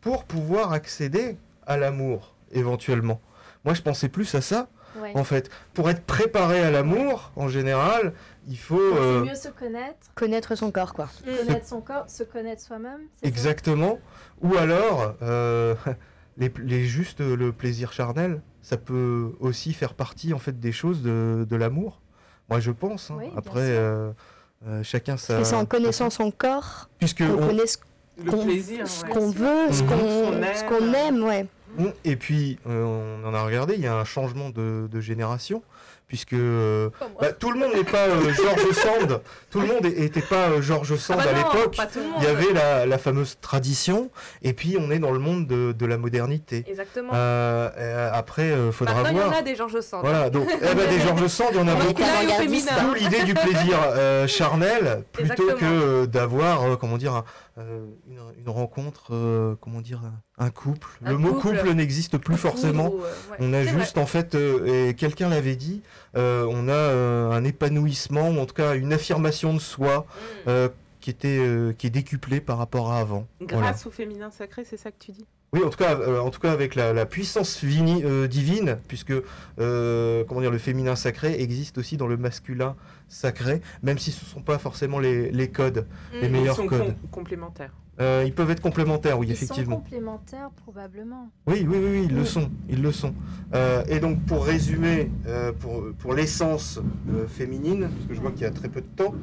pour pouvoir accéder à l'amour, éventuellement. Moi, je pensais plus à ça, Ouais. en fait. Pour être préparé à l'amour, en général, il faut... Donc, c'est mieux se connaître, Connaître son corps, quoi. connaître son corps, se connaître soi-même. c'est ça Exactement. Ou alors, juste le plaisir charnel, ça peut aussi faire partie, en fait, des choses de l'amour. Moi, je pense. Hein. Oui, bien Après, sûr. chacun Parce que c'est en connaissant son corps Puisque qu'on on- connaît ce Le qu'on plaisir, ce ouais. qu'on veut, ce Mhm. qu'on aime, ouais. Et puis, on en a regardé, il y a un changement de génération, puisque tout le monde n'est pas George Sand. Tout le monde n'était pas George Sand à l'époque. pas tout le monde. Il y avait la fameuse tradition, et puis on est dans le monde de la modernité. Exactement. Après, faudra Maintenant, il y en voir. a des Georges Sand. Voilà, donc des Georges Sand, il y en a Parce beaucoup. qu'il a eu au Avant-gardiste, féminin. D'où l'idée du plaisir charnel, plutôt Exactement. que d'avoir, une rencontre, un couple. Un Le mot couple. couple n'existe plus forcément. Ou, ouais. On a C'est juste, vrai. en fait, et quelqu'un l'avait dit, on a un épanouissement, ou en tout cas une affirmation de soi qui est décuplée par rapport à avant. Grâce Voilà. au féminin sacré, c'est ça que tu dis? Oui, en tout cas avec la puissance divine, puisque le féminin sacré existe aussi dans le masculin sacré, même si ce ne sont pas forcément les codes, les Mm. meilleurs Ils sont codes. complémentaires. Ils peuvent être complémentaires, oui, Ils effectivement. sont complémentaires, probablement. Oui, ils le sont, ils le sont. Et donc pour résumer, pour l'essence féminine, parce que je vois qu'il y a très peu de temps,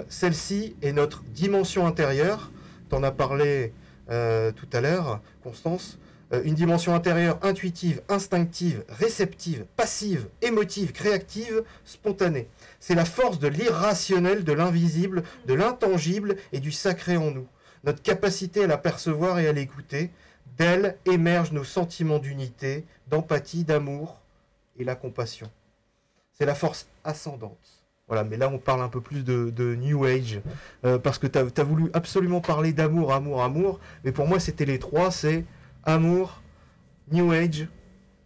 celle-ci est notre dimension intérieure. T'en as parlé tout à l'heure, Constance. Une dimension intérieure intuitive, instinctive, réceptive, passive, émotive, créative, spontanée. C'est la force de l'irrationnel, de l'invisible, de l'intangible et du sacré en nous. Notre capacité à la percevoir et à l'écouter, d'elle émergent nos sentiments d'unité, d'empathie, d'amour et la compassion. C'est la force ascendante. Voilà, mais là on parle un peu plus de New Age, parce que tu as voulu absolument parler d'amour, amour, mais pour moi c'était les trois, c'est amour, New Age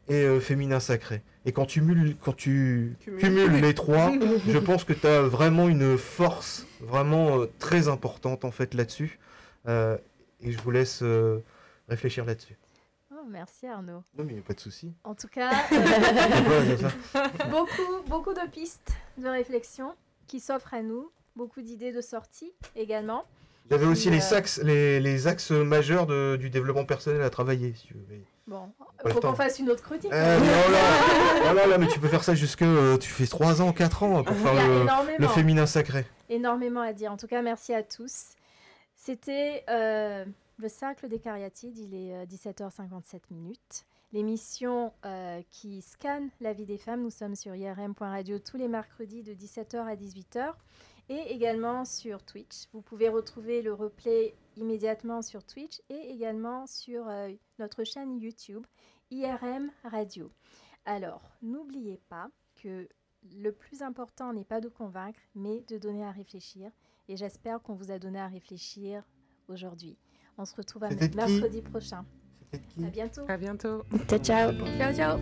et féminin sacré. Et quand tu cumules les trois, je pense que tu as vraiment une force vraiment très importante en fait là-dessus. Et je vous laisse réfléchir là-dessus. Oh, merci Arnaud. Non mais il n'y a pas de souci. En tout cas, Voilà, comme ça. beaucoup de pistes de réflexion qui s'offrent à nous, beaucoup d'idées de sortie également. J'avais aussi Et, les axes majeurs du développement personnel à travailler. Si tu veux. Mais... Bon, Pas le faut temps. qu'on fasse une autre chronique. Voilà, mais tu peux faire ça jusque... tu fais 3 ans, 4 ans pour Il y a faire le énormément, féminin sacré. énormément à dire. En tout cas, merci à tous. C'était le Cercle des Cariatides, il est 17h57 minutes. L'émission qui scanne la vie des femmes, nous sommes sur irm.radio tous les mercredis de 17h à 18h et également sur Twitch. Vous pouvez retrouver le replay immédiatement sur Twitch et également sur notre chaîne YouTube IRM Radio. Alors, n'oubliez pas que le plus important n'est pas de convaincre, mais de donner à réfléchir. Et j'espère qu'on vous a donné à réfléchir aujourd'hui. On se retrouve C'était qui mercredi prochain. C'était qui ? À bientôt. À bientôt. Ciao, ciao. Ciao, ciao.